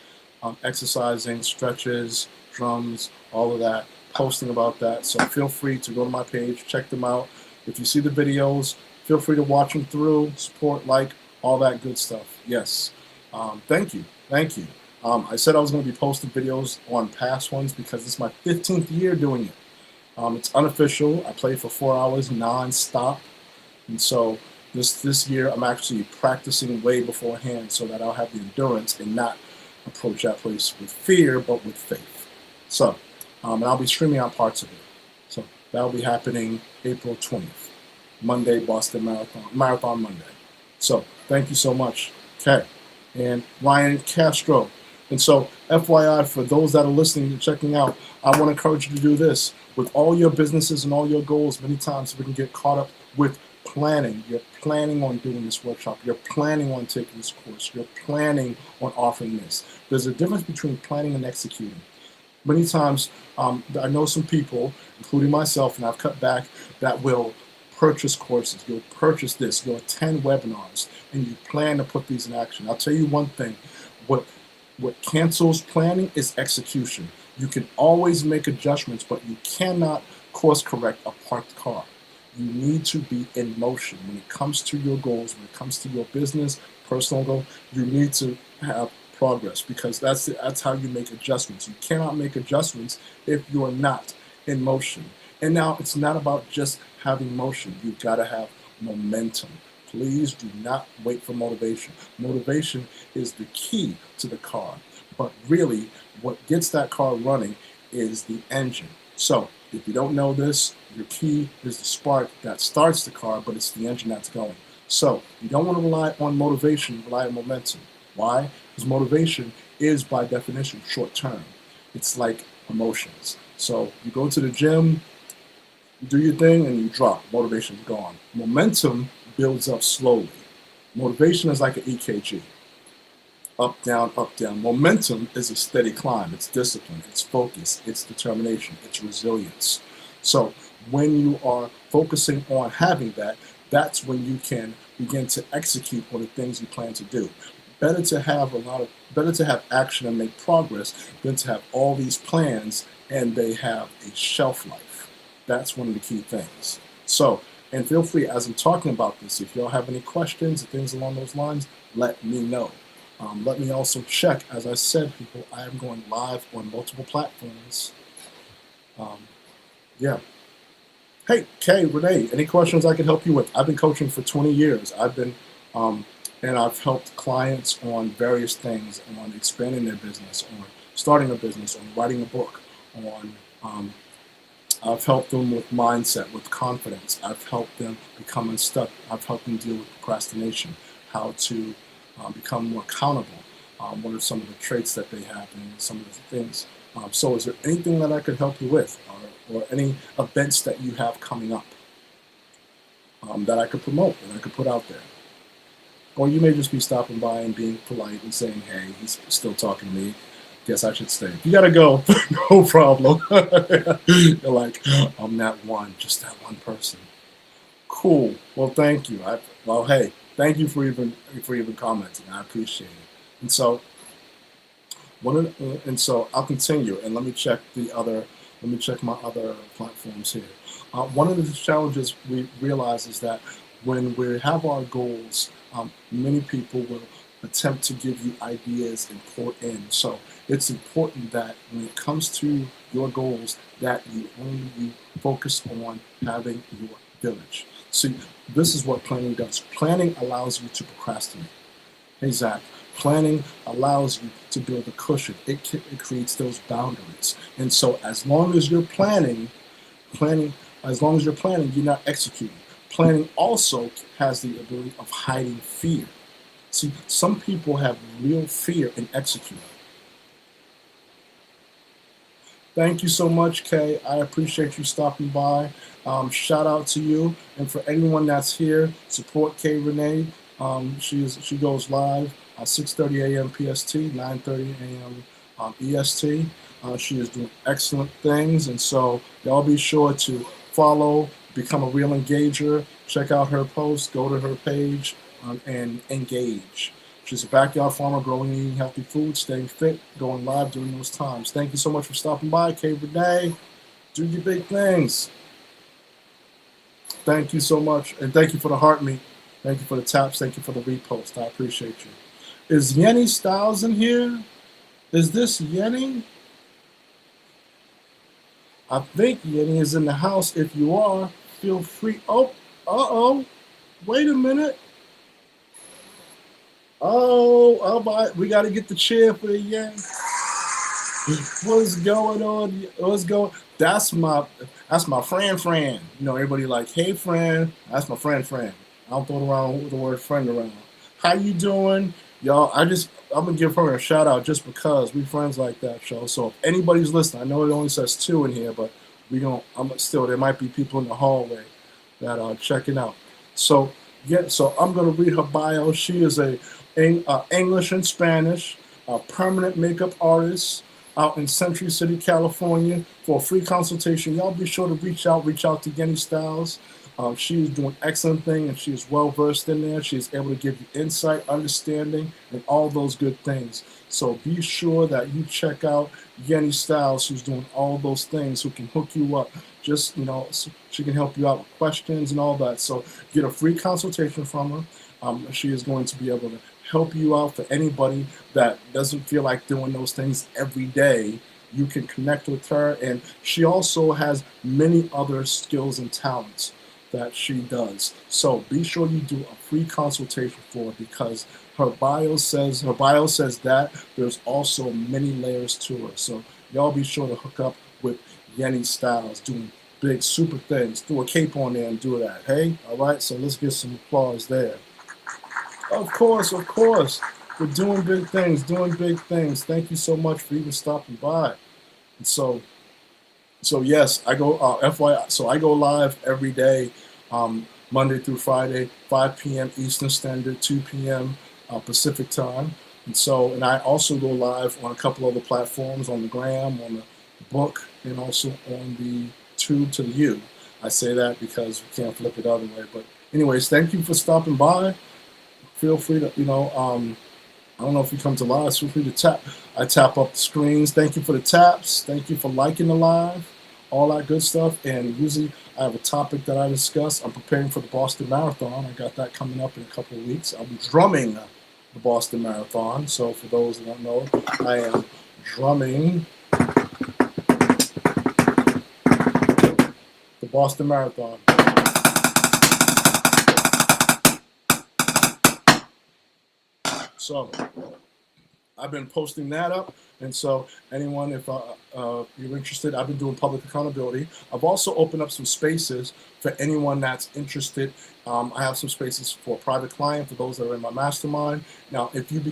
exercising, stretches, drums, all of that, posting about that. So feel free to go to my page, check them out. If you see the videos, feel free to watch them through, support, like, all that good stuff. Yes. Thank you. Thank you. I said I was going to be posting videos on past ones because it's my 15th year doing it. It's unofficial. I played for 4 hours non-stop. And so this year I'm actually practicing way beforehand so that I'll have the endurance and not approach that place with fear, but with faith. So, and I'll be streaming out parts of it. So that'll be happening April 20th, Monday, Boston Marathon Monday. So thank you so much, Kay. And Ryan Castro. And so, FYI, for those that are listening and checking out, I want to encourage you to do this. With all your businesses and all your goals, many times we can get caught up with planning. You're planning on doing this workshop. You're planning on taking this course. You're planning on offering this. There's a difference between planning and executing. Many times, I know some people, including myself, and I've cut back, that will purchase courses. You'll purchase this. You'll attend webinars, and you plan to put these in action. I'll tell you one thing. What cancels planning is execution. You can always make adjustments, but you cannot course correct a parked car. You need to be in motion. When it comes to your goals, when it comes to your business, personal goal, you need to have progress because that's how you make adjustments. You cannot make adjustments if you are not in motion. And now it's not about just having motion. You've got to have momentum. Please do not wait for motivation. Motivation is the key to the car. But really, what gets that car running is the engine. So if you don't know this, your key is the spark that starts the car, but it's the engine that's going. So you don't want to rely on motivation, rely on momentum. Why? Because motivation is, by definition, short term. It's like emotions. So you go to the gym, you do your thing, and you drop. Motivation's gone. Momentum builds up slowly. Motivation is like an EKG. Up, down, up, down. Momentum is a steady climb. It's discipline, it's focus, it's determination, it's resilience. So when you are focusing on having that, that's when you can begin to execute on the things you plan to do. Better to have action and make progress than to have all these plans and they have a shelf life. That's one of the key things. So, and feel free, as I'm talking about this, if y'all have any questions or things along those lines, let me know. Let me also check, as I said, people, I am going live on multiple platforms. Yeah. Hey, Kay, Renee, any questions I can help you with? I've been coaching for 20 years. And I've helped clients on various things, on expanding their business, on starting a business, on writing a book, on I've helped them with mindset, with confidence. I've helped them become unstuck. I've helped them deal with procrastination, how to become more accountable. What are some of the traits that they have and some of the things. So is there anything that I could help you with, or any events that you have coming up that I could promote, that I could put out there? Or you may just be stopping by and being polite and saying, hey, he's still talking to me. Guess I should stay. You gotta go, no problem. You're like, I'm that one, just that one person. Cool. Well, thank you. Well, hey, thank you for even commenting. I appreciate it. And so I'll continue, and let me check the other. Let me check my other platforms here. One of the challenges we realize is that when we have our goals, many people will attempt to give you ideas and pour in. So it's important that when it comes to your goals, that you focus on having your village. See, this is what planning does. Planning allows you to procrastinate. Hey, Zach, planning allows you to build a cushion. It creates those boundaries. And so as long as you're as long as you're planning, you're not executing. Planning also has the ability of hiding fear. See, some people have real fear in executing. Thank you so much, Kay. I appreciate you stopping by. Shout out to you. And for anyone that's here, support Kay Renee. She goes live at 6:30 a.m. PST, 9:30 a.m. EST. She is doing excellent things. And so y'all be sure to follow, become a real engager, check out her posts, go to her page, and engage. She's a backyard farmer growing and eating healthy food, staying fit, going live during those times. Thank you so much for stopping by, Kay Renee. Do your big things. Thank you so much. And thank you for the heart meet. Thank you for the taps. Thank you for the repost. I appreciate you. Is Yenny Styles in here? Is this Yenny? I think Yenny is in the house. If you are, feel free. Oh, uh-oh. Wait a minute. Oh, we got to get the chair for Yenny. What's going on? What's going? That's my friend. You know, everybody like, hey friend. That's my friend. I don't throw around the word friend around. How you doing, y'all? I'm gonna give her a shout out just because we friends like that, show. So if anybody's listening, I know it only says 2 in here, but there might be people in the hallway that are checking out. So yeah, so I'm gonna read her bio. She is a English and Spanish permanent makeup artist out in Century City, California. For a free consultation, y'all be sure to reach out to Yenny Styles. She is doing excellent thing, and she is well versed in there. She is able to give you insight, understanding, and all those good things. So be sure that you check out Yenny Styles, who's doing all those things, who can hook you up. Just, so she can help you out with questions and all that. So get a free consultation from her. She is going to be able to help you out. For anybody that doesn't feel like doing those things every day, you can connect with her. And she also has many other skills and talents that she does. So be sure you do a free consultation for her, because her bio says that there's also many layers to her. So y'all be sure to hook up with Yenny Styles, doing big super things. Throw a cape on there and do that. Hey, all right. So let's get some applause there. Of course. We're doing big things. Thank you so much for even stopping by. And so yes, I go FYI. So I go live every day, Monday through Friday, 5 p.m. Eastern Standard, 2 p.m. Pacific time. And I also go live on a couple other platforms, on the Gram, on the book, and also on the Tube to the U. I say that because we can't flip it other way. But anyways, thank you for stopping by. Feel free to, I don't know if you come to live, feel free to tap. I tap up the screens. Thank you for the taps. Thank you for liking the live, all that good stuff. And usually I have a topic that I discuss. I'm preparing for the Boston Marathon. I got that coming up in a couple of weeks. I'll be drumming the Boston Marathon. So for those that don't know, I am drumming the Boston Marathon. So I've been posting that up, and so anyone, if you're interested, I've been doing public accountability. I've also opened up some spaces for anyone that's interested. I have some spaces for private client for those that are in my mastermind. Now, if you're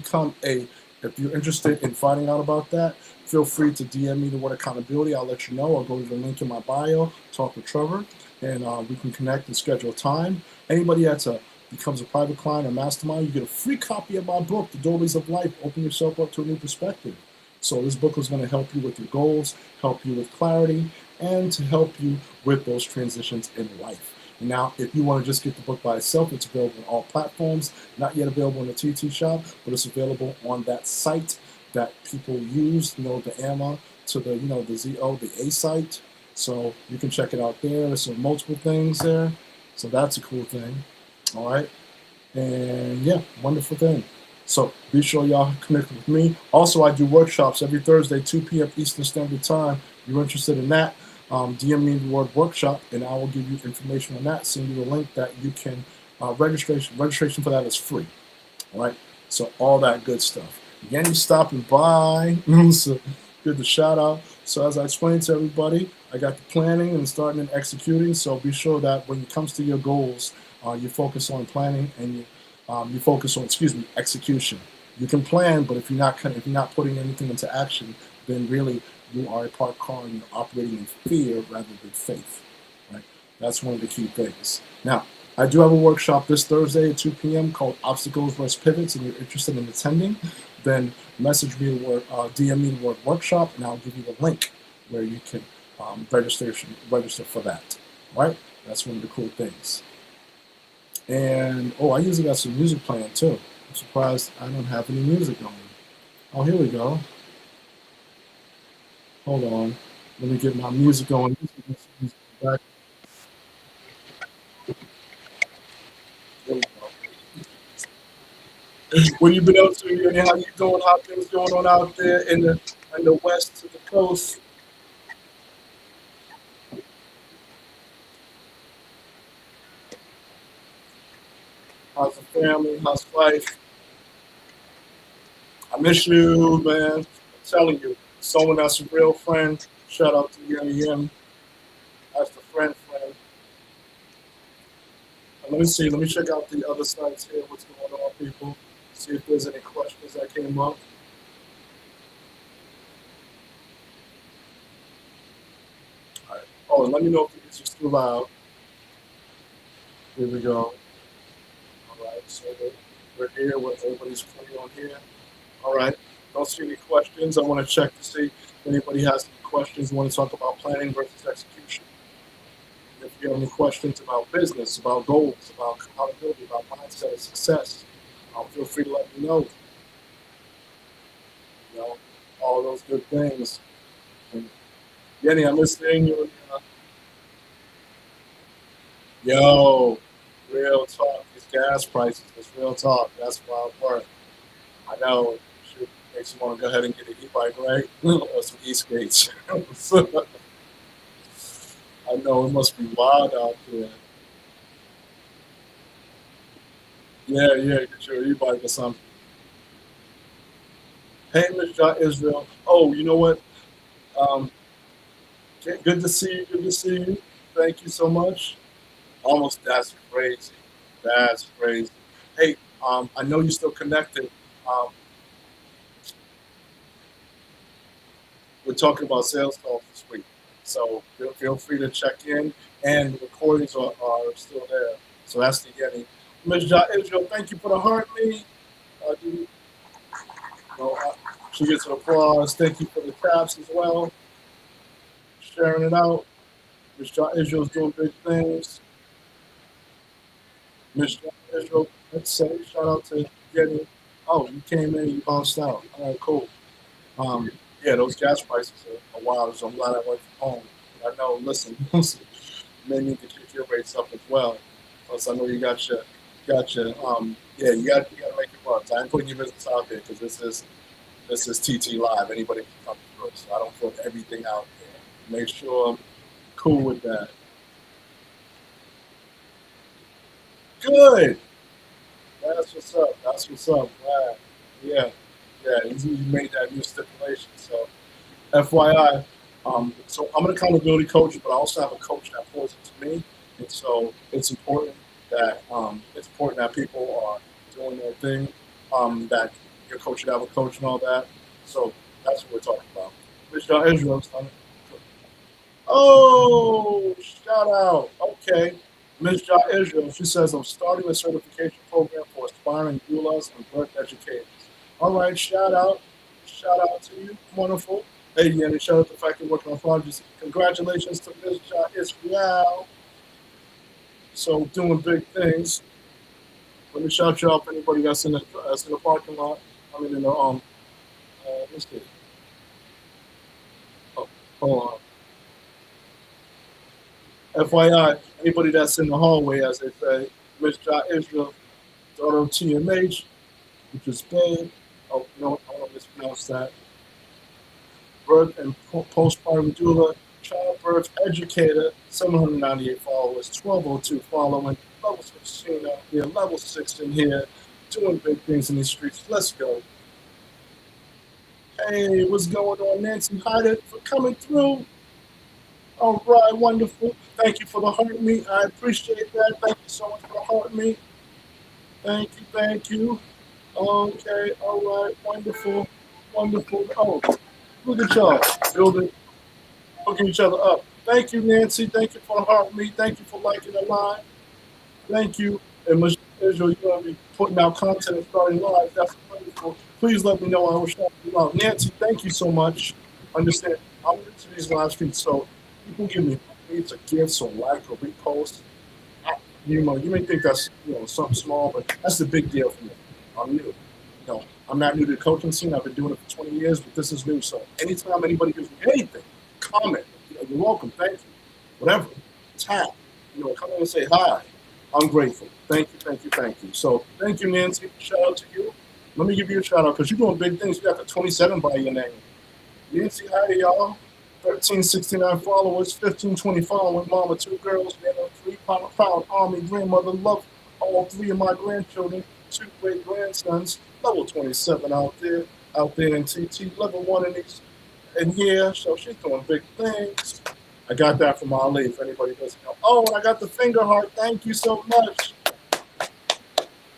interested in finding out about that, feel free to DM me the word accountability. I'll let you know. I'll go to the link in my bio, talk with Trevor, and we can connect and schedule time. Anybody becomes a private client or mastermind, you get a free copy of my book, The Doorways of Life. Open yourself up to a new perspective. So this book is going to help you with your goals, help you with clarity, and to help you with those transitions in life. Now, if you want to just get the book by itself, it's available on all platforms. Not yet available in the TT shop, but it's available on that site that people use, the AMA to the ZO, the A site. So you can check it out there. There's some multiple things there. So that's a cool thing. All right. And yeah, wonderful thing. So be sure y'all connect with me. Also, I do workshops every Thursday, 2 p.m. Eastern Standard Time. If you're interested in that, DM me the word workshop, and I will give you information on that. Send you a link that you can registration for that is free. All right. So all that good stuff. Again, stopping by. So good to shout out. So as I explained to everybody, I got the planning and starting and executing. So be sure that when it comes to your goals, you focus on planning and you focus on execution. You can plan, but if you're not putting anything into action, then really you are a parked car and you're operating in fear rather than faith. Right? That's one of the key things. Now, I do have a workshop this Thursday at 2 p.m. called Obstacles vs. Pivots, and you're interested in attending, then message me the word, DM me the word workshop, and I'll give you the link where you can register for that. Right? That's one of the cool things. And I usually got some music playing too. I'm surprised I don't have any music going. Oh, here we go. Hold on. Let me get my music going. Back. There we go. What you been up to? How you doing? How things going on out there in the west to the coast? How's the family? How's life? I miss you, man. I'm telling you, someone that's a real friend. Shout out to Yen. That's the friend. Let me see. Let me check out the other sites here. What's going on, people? See if there's any questions that came up. All right. Oh, and let me know if the music's too loud. Here we go. All right. So we're here. Everybody's free on here. All right. Don't see any questions. I want to check to see if anybody has any questions. Want to talk about planning versus execution. If you have any questions about business, about goals, about accountability, about mindset, success, feel free to let me know. All those good things. And Yenny, I'm listening. Yo, real talk. These gas prices, it's real talk. That's wild part. I know. Should makes you want to go ahead and get an e-bike, right? Or some e-skates. I know it must be wild out there. Yeah, get your e-bike or something. Hey, Miss Israel. Oh, you know what? Um, good to see you. Good to see you. Thank you so much. Almost, that's crazy. That's crazy. Hey, I know you're still connected. Um, we're talking about sales calls this week. So feel free to check in, and the recordings are still there. So that's the Yeti. Ms. Israel, thank you for the heart, me. You know, she gets an applause. Thank you for the taps as well, sharing it out. Ms. Israel's doing big things. Ms. Israel, let's say shout out to Yeti. Oh, you came in, you bounced out. All right, cool. Um, yeah, those gas prices are wild, so I'm glad I work from home. I know, listen, you may need to kick your rates up as well. Plus, I know you got to make your bucks. I ain't putting your business out there because this is TT Live. Anybody can come through. So I don't put everything out there. Make sure I'm cool with that. Good. That's what's up. Glad. Yeah. Yeah, he made that new stipulation. So, FYI, so I'm an accountability coach, but I also have a coach that pours into me, and so it's important that people are doing their thing. That your coach should have a coach and all that. So that's what we're talking about. Mr. Israel, son. Oh, shout out. Okay. Ms. Ja Israel, she says, I'm starting a certification program for aspiring doulas and birth educators. All right, shout out. Shout out to you. Wonderful. Hey, and shout out to the fact you're working on projects. Congratulations to Ms. Ja Israel. So, doing big things. Let me shout you out for anybody that's in the parking lot. I mean, in the, let's see. Oh, hold on. FYI, anybody that's in the hallway, as they say, Ms. Ja Israel, daughter of TMH, which is Babe. Oh, no, I don't mispronounce that. Birth and postpartum doula, childbirth educator, 798 followers, 1202 following, level 16 out here, level 6 in here, doing big things in these streets. Let's go. Hey, what's going on, Nancy Hyder, for coming through? All right, wonderful. Thank you for the heart meet. I appreciate that. Thank you so much for the heart meet. Thank you, thank you. Okay, all right, wonderful, wonderful. Oh, look at y'all building, hooking each other up. Thank you, Nancy. Thank you for the heart meet. Thank you for liking the line. Thank you. And Michelle, you're going to be putting out content and starting live. That's wonderful. Please let me know. I will shout you out. Nancy, thank you so much. Understand, I'm new to these live streams, so people give me needs or gifts or like or repost. You may think that's something small, but that's the big deal for me. I'm new. I'm not new to the coaching scene. I've been doing it for 20 years, but this is new. So anytime anybody gives me anything, comment. You're welcome. Thank you. Whatever. Tap. Come in and say hi. I'm grateful. Thank you, thank you, thank you. So thank you, Nancy. Shout out to you. Let me give you a shout out because you're doing big things. You got the 27 by your name. Nancy, hi, y'all. 1369 followers, 1520 following mama, 2 girls, man, a 3-pound army grandmother, love all 3 of my grandchildren, 2 great grandsons, level 27 out there in TT, level 1 in here, so she's doing big things. I got that from Ali, if anybody doesn't know. Oh, and I got the finger heart, thank you so much.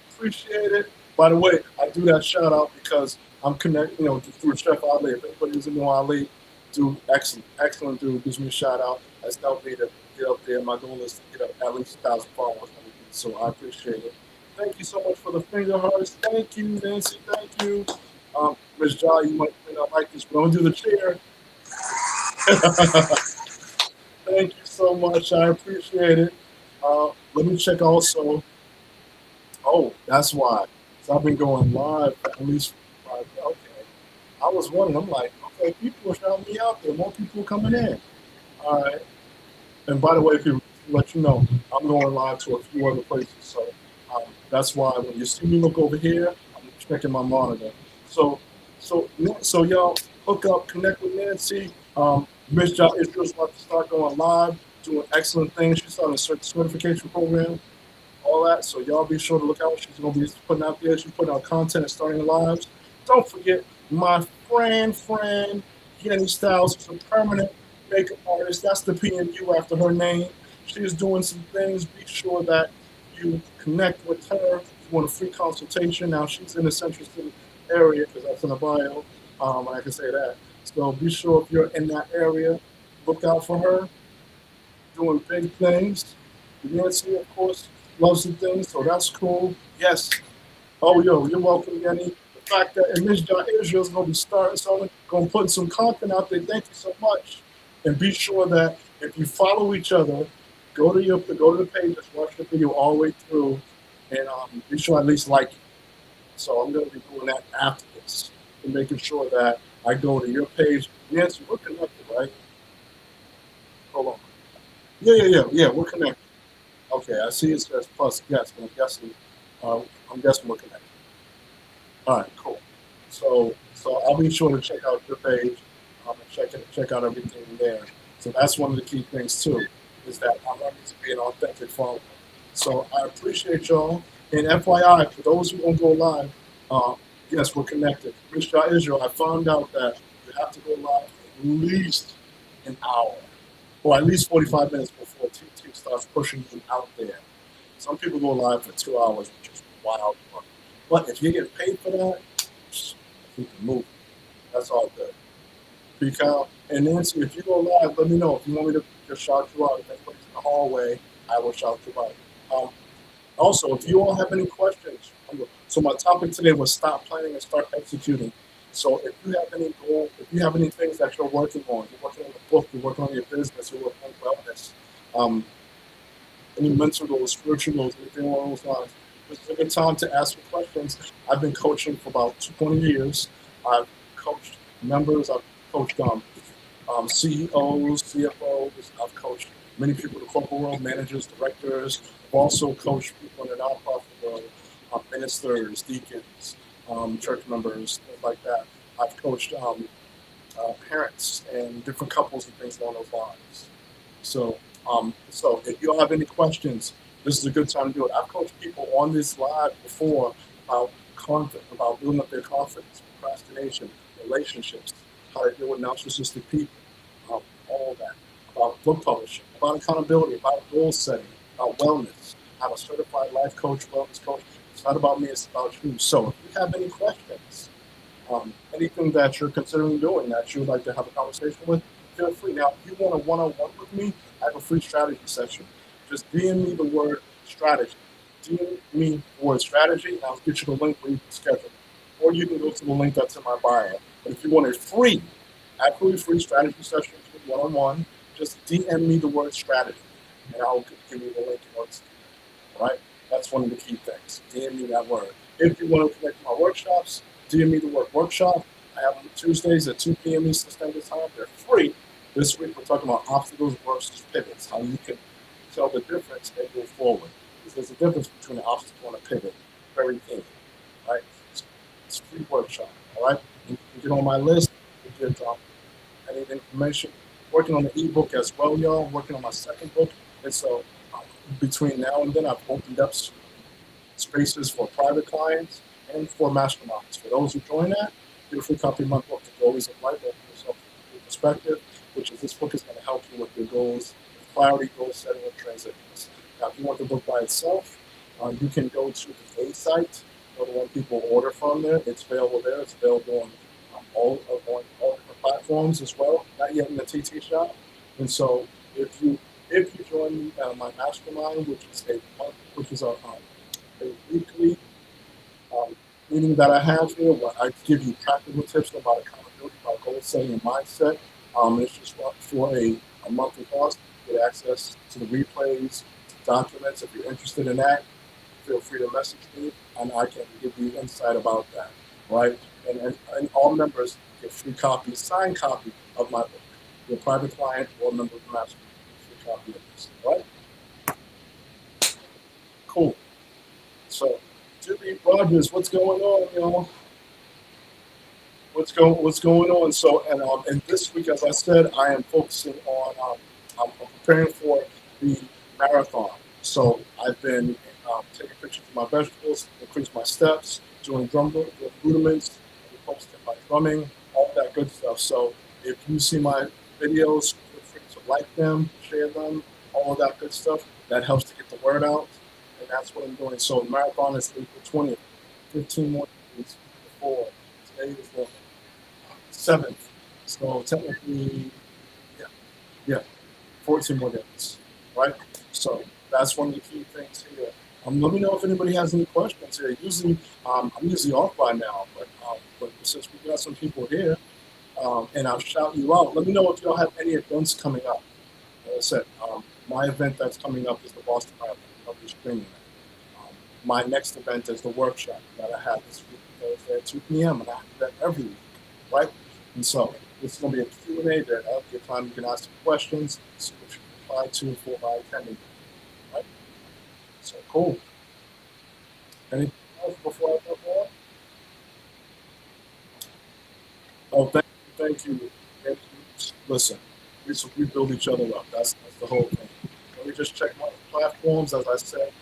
Appreciate it. By the way, I do that shout out because I'm connected, through Chef Ali. If anybody doesn't know Ali, dude, excellent dude, gives me a shout out. That's helped me to get up there. My goal is to get up at least 1,000 followers. So I appreciate it. Thank you so much for the finger hearts. Thank you, Nancy. Thank you. Ms. Jai, you might not like this, but I'm gonna do the chair. Thank you so much. I appreciate it. Let me check also. Oh, that's why. So I've been going live for at least 5. Okay. I was wondering. I'm like, okay, people are shouting me out there. More people are coming in. All right. And by the way, people, let you know, I'm going live to a few other places. So that's why when you see me look over here, I'm checking my monitor. So y'all hook up, connect with Nancy. Miss Ja Israel's about to start going live, doing excellent things. She's starting a certification program, all that. So y'all be sure to look out. She's going to be putting out there. She's putting out content and starting lives. Don't forget my friend, Jenny Styles, is a permanent makeup artist. That's the PNU after her name. She is doing some things. Be sure that you connect with her. If you want a free consultation. Now, she's in the Central City area because that's in the bio. I can say that. So be sure if you're in that area, look out for her. Doing big things. Nancy, of course, loves the things, so that's cool. Yes. Oh, yo, you're welcome, Yenny. The fact that Ms. Israel's going to be starting something, going to put some content out there. Thank you so much. And be sure that if you follow each other, go to the page, just watch the video all the way through, and be sure at least like it. So I'm going to be doing that after this, and making sure that I go to your page. Nancy, we're connected, right? Hold on. Yeah, we're connected. Okay, I see it says plus yes, but I'm guessing we're connected. All right, cool. So I'll be sure to check out your page, and check out everything there. So that's one of the key things too, is that I'm learning to be an authentic follower. So I appreciate y'all. And FYI, for those who won't go live, Yes, we're connected. Mr. Israel, I found out that you have to go live at least an hour, or at least 45 minutes before TT starts pushing you out there. Some people go live for 2 hours, which is wild. But if you get paid for that, keep it moving. That's all good. Peacock. And Nancy, if you go live, let me know. If you want me to just shout you out, if anybody's in the hallway, I will shout you out. Um, Also, if you all have any questions, so my topic today was stop planning and start executing. So if you have any goal, if you have any things that you're working on, you're working on a book, you're working on your business, you're working on wellness, um, any mental goals, spiritual goals, anything along those lines, this is a good time to ask me questions. I've been coaching for about 20 years. I've coached members, I've coached CEOs, CFOs. I've coached many people in the corporate world, managers, directors. I've also coached people in the nonprofit world, ministers, deacons, church members, things like that. I've coached parents and different couples and things along those lines. So if you all have any questions, this is a good time to do it. I've coached people on this live before about conflict, about building up their confidence, procrastination, relationships, how to deal with narcissistic people, all that, about book publishing, about accountability, about goal setting, about wellness. I'm a certified life coach, wellness coach. It's not about me, it's about you. So if you have any questions, anything that you're considering doing that you would like to have a conversation with, feel free. Now, if you want a one-on-one with me, I have a free strategy session. Just DM me the word strategy. DM me the word strategy, and I'll get you the link where you can schedule. Or you can go to the link that's in my bio. But if you want a free, absolutely free strategy session one-on-one, just DM me the word strategy, and I'll give you the link in order to do that. All right? That's one of the key things. DM me that word. If you want to connect to my workshops, DM me the word workshop. I have them Tuesdays at 2 p.m. Eastern Standard Time. They're free. This week we're talking about obstacles versus pivots, how you can tell the difference and move forward. Because there's a difference between an obstacle and a pivot. Very key. Right? It's a free workshop. All right? You can get on my list. You get any information. Working on the ebook as well, y'all. Working on my second book. And so between now and then, I've opened up spaces for private clients and for masterminds. For those who join that, get a free copy of my book, The Goalies of Life, Open Yourself to Perspective, which is this book is going to help you with your goals, clarity, goal setting, and transitions. Now, if you want the book by itself, you can go to the A site, go to one people order from there. It's available there. It's available on all different platforms as well. Not yet in the TT shop. And so, if you join my mastermind, which is a weekly meeting that I have here, where I give you practical tips about accountability, about goal setting and mindset. It's just for a monthly cost. You get access to the replays, to documents. If you're interested in that, feel free to message me, and I can give you insight about that. Right? And all members get free copies, signed copy of my book. You're a private client or a member of the mastermind. Free copy of this. Right? Cool. So, Jimmy Rogers, what's going on, y'all? What's going on? So, and this week, as I said, I am focusing on. I'm preparing for the marathon. So I've been taking pictures of my vegetables, increase my steps, doing doing rudiments, posting my drumming, all that good stuff. So if you see my videos, feel free to like them, share them, all of that good stuff. That helps to get the word out, and that's what I'm doing. So the marathon is April 20th, 15 more days before. Today is the 7th. So technically, yeah, yeah, 14 more days, right? So that's one of the key things here. Let me know if anybody has any questions here. Usually, I'm usually off by now, but since we got some people here, and I'll shout you out. Let me know if y'all have any events coming up. Like I said, my event that's coming up is the Boston Marathon. I'll be streaming that. My next event is the workshop that I have this week, Thursday at 2 p.m. and I have that every week, right? And so this is going to be a Q&A that at your time you can ask some questions, see what you can apply to for my attending, right? So cool. Anything else before I go on? Oh, thank you. Thank you. Listen, we build each other up. That's the whole thing. Let me just check my platforms. As I said,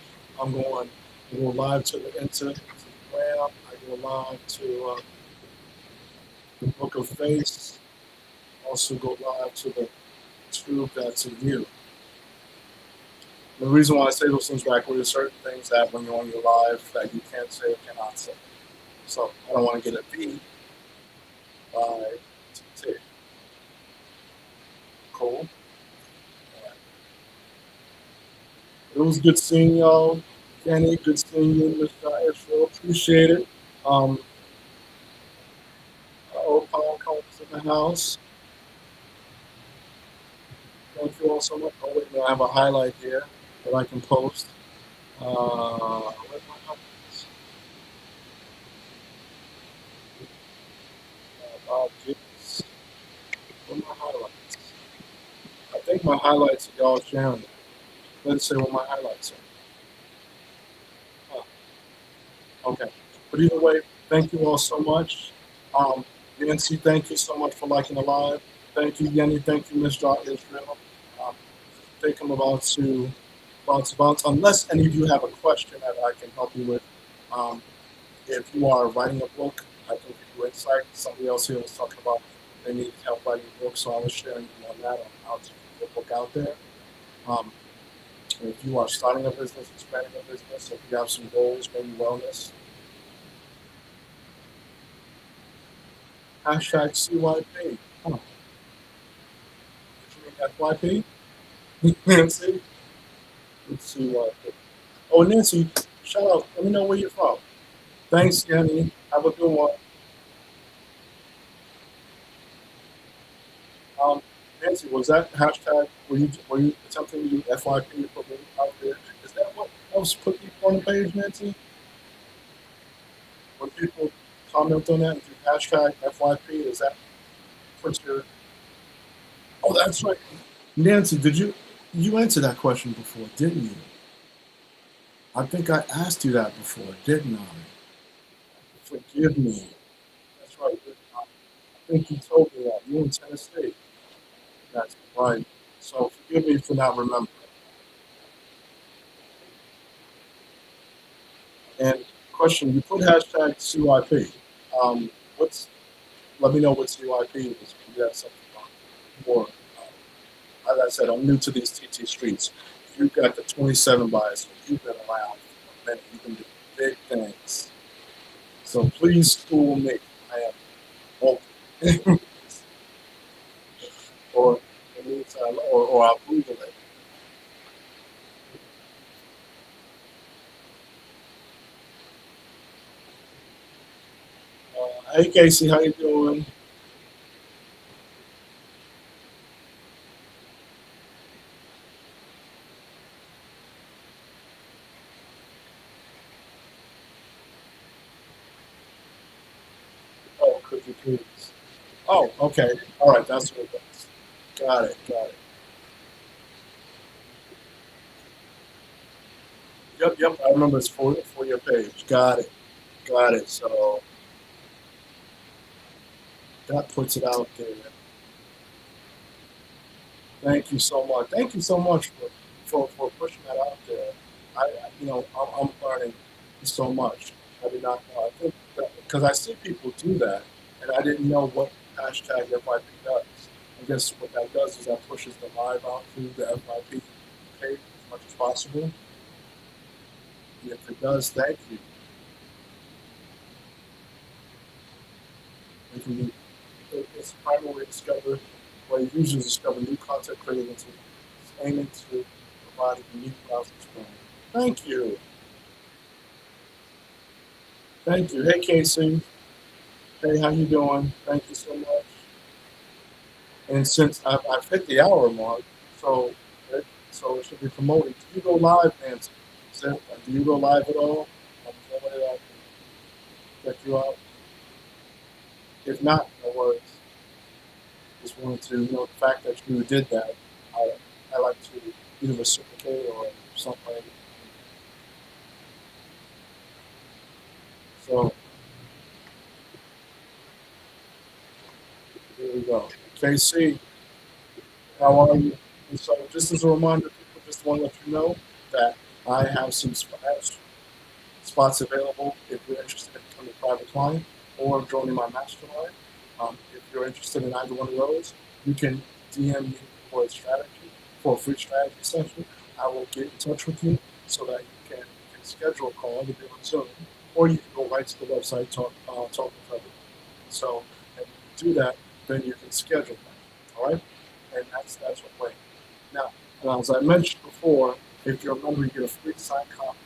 I'm going live to the Instagram. I go live to the Book of Face. Also go live to the tube that's in view. The reason why I say those things back, there's certain things that when you're on your live that you can't say or cannot say. So I don't want to get a B by T. Cool. Yeah. It was good seeing y'all. Kenny, good seeing you, Mr. Israel. Appreciate it. Paul comes in the house. Thank you all so much. Oh, wait, I have a highlight here that I can post. Where's my highlights? Jeez. What are my highlights? I think my highlights are y'all sharing. Let's see what my highlights are. Huh. Okay. But either way, thank you all so much. Nancy, thank you so much for liking the live. Thank you, Yenny. Thank you, Mr. Israel. Um, I think I'm about to bounce. Unless any of you have a question that I can help you with. Um, if you are writing a book, I can give you insight. Somebody else here was talking about they need help writing a book, so I was sharing on that on how to get a book out there. Um, if you are starting a business, expanding a business, if you have some goals, maybe wellness, hashtag CYP. Huh. Did you mean FYP? Nancy? Let's see what. Oh, Nancy, shout out. Let me know where you're from. Thanks, Yanni. Have a good one. Um, Nancy, was that hashtag? Were you attempting to use FYP to put me out there? Is that what helps put people on the page, Nancy? When people comment on that, do hashtag FYP, is that put your? Oh, that's right. Nancy, did you answer that question before? Didn't you? I think I asked you that before, didn't I? Forgive me. That's right. I think you told me that. You in Tennessee. That's right. So forgive me for not remembering. And question, you put hashtag CYP. What's Let me know what CYP is. If you have something more. As I said, I'm new to these TT streets. You've got the 27 bias. You've been around for a minute. You can do big things. So please school me. I am open. or or I'll Google it. Hey Casey, how you doing? Oh, could you please? Oh, okay. All right, that's what it was. Got it. Got it. Yep, yep. I remember it's for your page. Got it. Got it. So that puts it out there. Thank you so much. Thank you so much for pushing that out there. I'm learning so much. I did not know. I think because I see people do that, and I didn't know what hashtag FYP does. I guess what that does is that pushes the live out through the FYP page as much as possible. And if it does, thank you. It can be, it's a primary way to discover, where users discover new content creators aiming to provide a unique browser experience. Thank you. Thank you. Hey, Casey. Hey, how you doing? Thank you so much. And since I've hit the hour mark, so it should be promoted. Do you go live, Nancy? Do you go live at all? Is that way I can check you out? If not, no worries. Just wanted to know the fact that you did that. I, I like to either reciprocate or something. So here we go. KC, how are you? And so just as a reminder, people just want to let you know that I have some spots available if you're interested in becoming a private client or joining my mastermind. If you're interested in either one of those, you can DM me for a strategy, for a free strategy session. I will get in touch with you so that you can schedule a call to be on Zoom, or you can go right to the website, talk with everyone. So, and when you do that, then you can schedule that. All right, and that's what way. Now, as I mentioned before, if you're a member, you get a free signed copy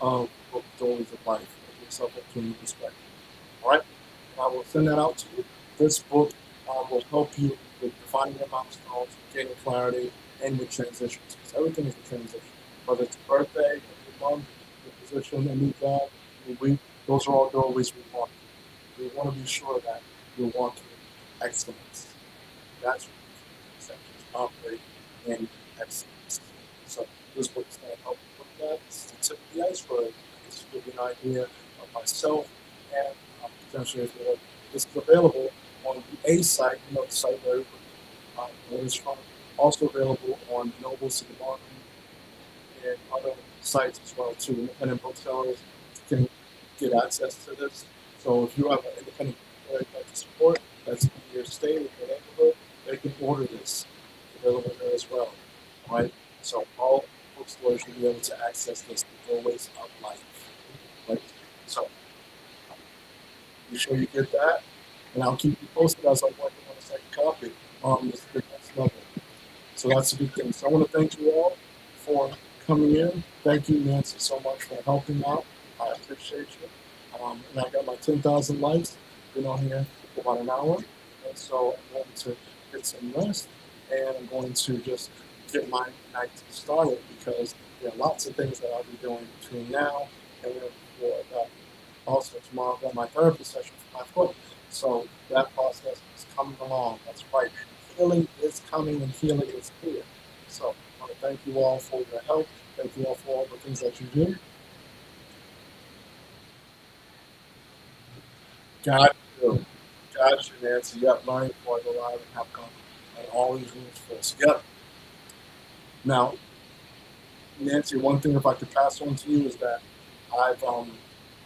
of the book Doors of Life, Making Yourself a Human Perspective. All right, and I will send that out to you. This book will help you with defining your milestones, gaining clarity, and with transitions. Because everything is a transition. Whether it's a birthday, a new month, a new position, a new job, a new week, those are all doorways we walk through. We want to be sure that you're walking in excellence. That's what exceptions operate in excellence. So this book is going to help you with that. It's the tip of the iceberg. This will give you an idea of myself and potentially as well. This is available on the A site, the site where it is from. Also available on Noble City Market and other sites as well too. Independent booksellers can get access to this. So if you have an independent bookseller you'd like to support that's in your state or your neighborhood, they can order this. It's available there as well. All right. So all bookstores will be able to access this, the doorways of life. Right. So be sure you get that, and I'll keep you posted as I'm working on a second copy on this the next level. So that's a good thing. So I want to thank you all for coming in. Thank you, Nancy, so much for helping out. I appreciate you. And I got my 10,000 likes. Been on here for about an hour. And so I'm going to get some rest and I'm going to just get my night started because there are lots of things that I'll be doing between now and then before that. Also, tomorrow I've got my therapy session for my foot. So that process is coming along. That's right. Healing is coming and healing is here. So I want to thank you all for your help. Thank you all for all the things that you do. Got you. Got you, Nancy. Yep, learning before I go live and have come. And all these rules for us. Yep. Now, Nancy, one thing if I could pass on to you is that I've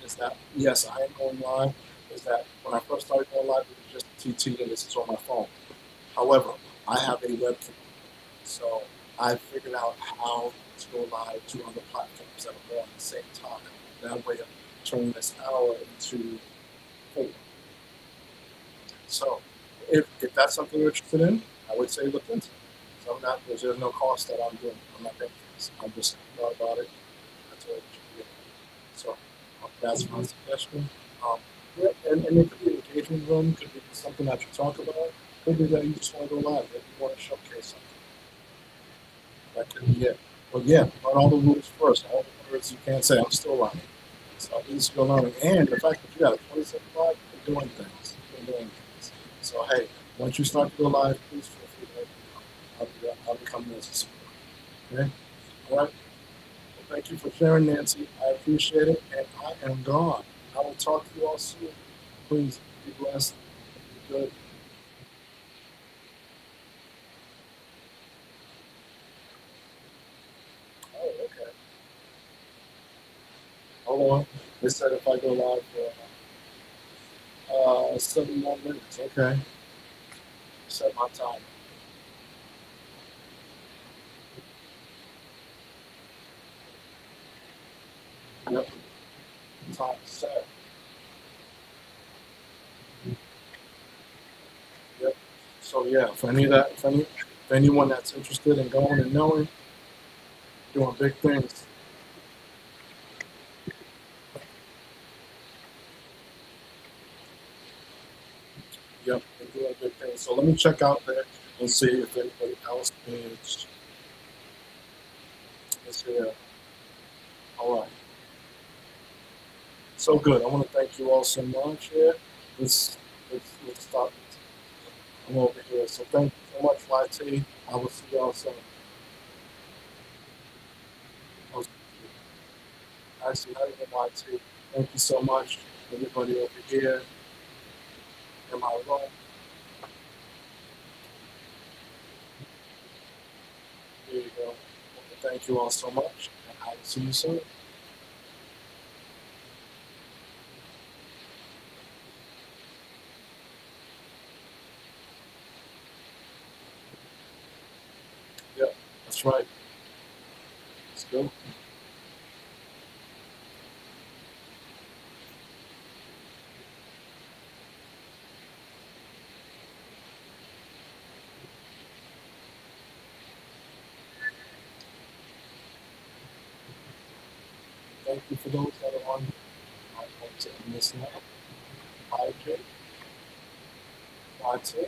is that yes, I am going live. Is that when I first started going live, it was just TT and this is on my phone. However, I have a webcam, so I figured out how to go live to other platforms that are on at the same time. That way, I'm turning this hour into 4. So, if that's something you're interested in, I would say look into it. So I'm not, there's no cost that I'm doing. I'm not paying for this. I'm just thought about it. That's what it should be. So that's my suggestion. Um, yeah, and it could be an engagement room, could be something that you talk about, could be that you just want to go live, that you want to showcase something. That could be it. But yeah, learn all the rules first, all the words you can't say. I'm still learning. So at least you're learning. And the fact that you got a 27 live, you're doing things. You're doing things. So hey, once you start to go live, please feel free to let me know. I'll be coming as a support. Okay? All right. Well, thank you for sharing, Nancy. I appreciate it. And I am gone. I will talk to you all soon. Please be blessed. Be good. Oh, okay. Hold on. They said if I go live for 7 more minutes. Okay. Set my time. Yep. Time set. Yep. So yeah, if anyone that's interested in going and knowing, doing big things, yep, they're doing big things. So let me check out there and see if anybody else is here. All right. So good. I want to thank you all so much here. Let's stop. I'm over here. So thank you so much, YT. I will see y'all soon. Actually, not even YT. Thank you so much, everybody over here in my room. There you go. Thank you all so much, and I will see you soon. That's right. Let's go. Thank you for those that are on. I'm going to end this now. 5J, 5 10.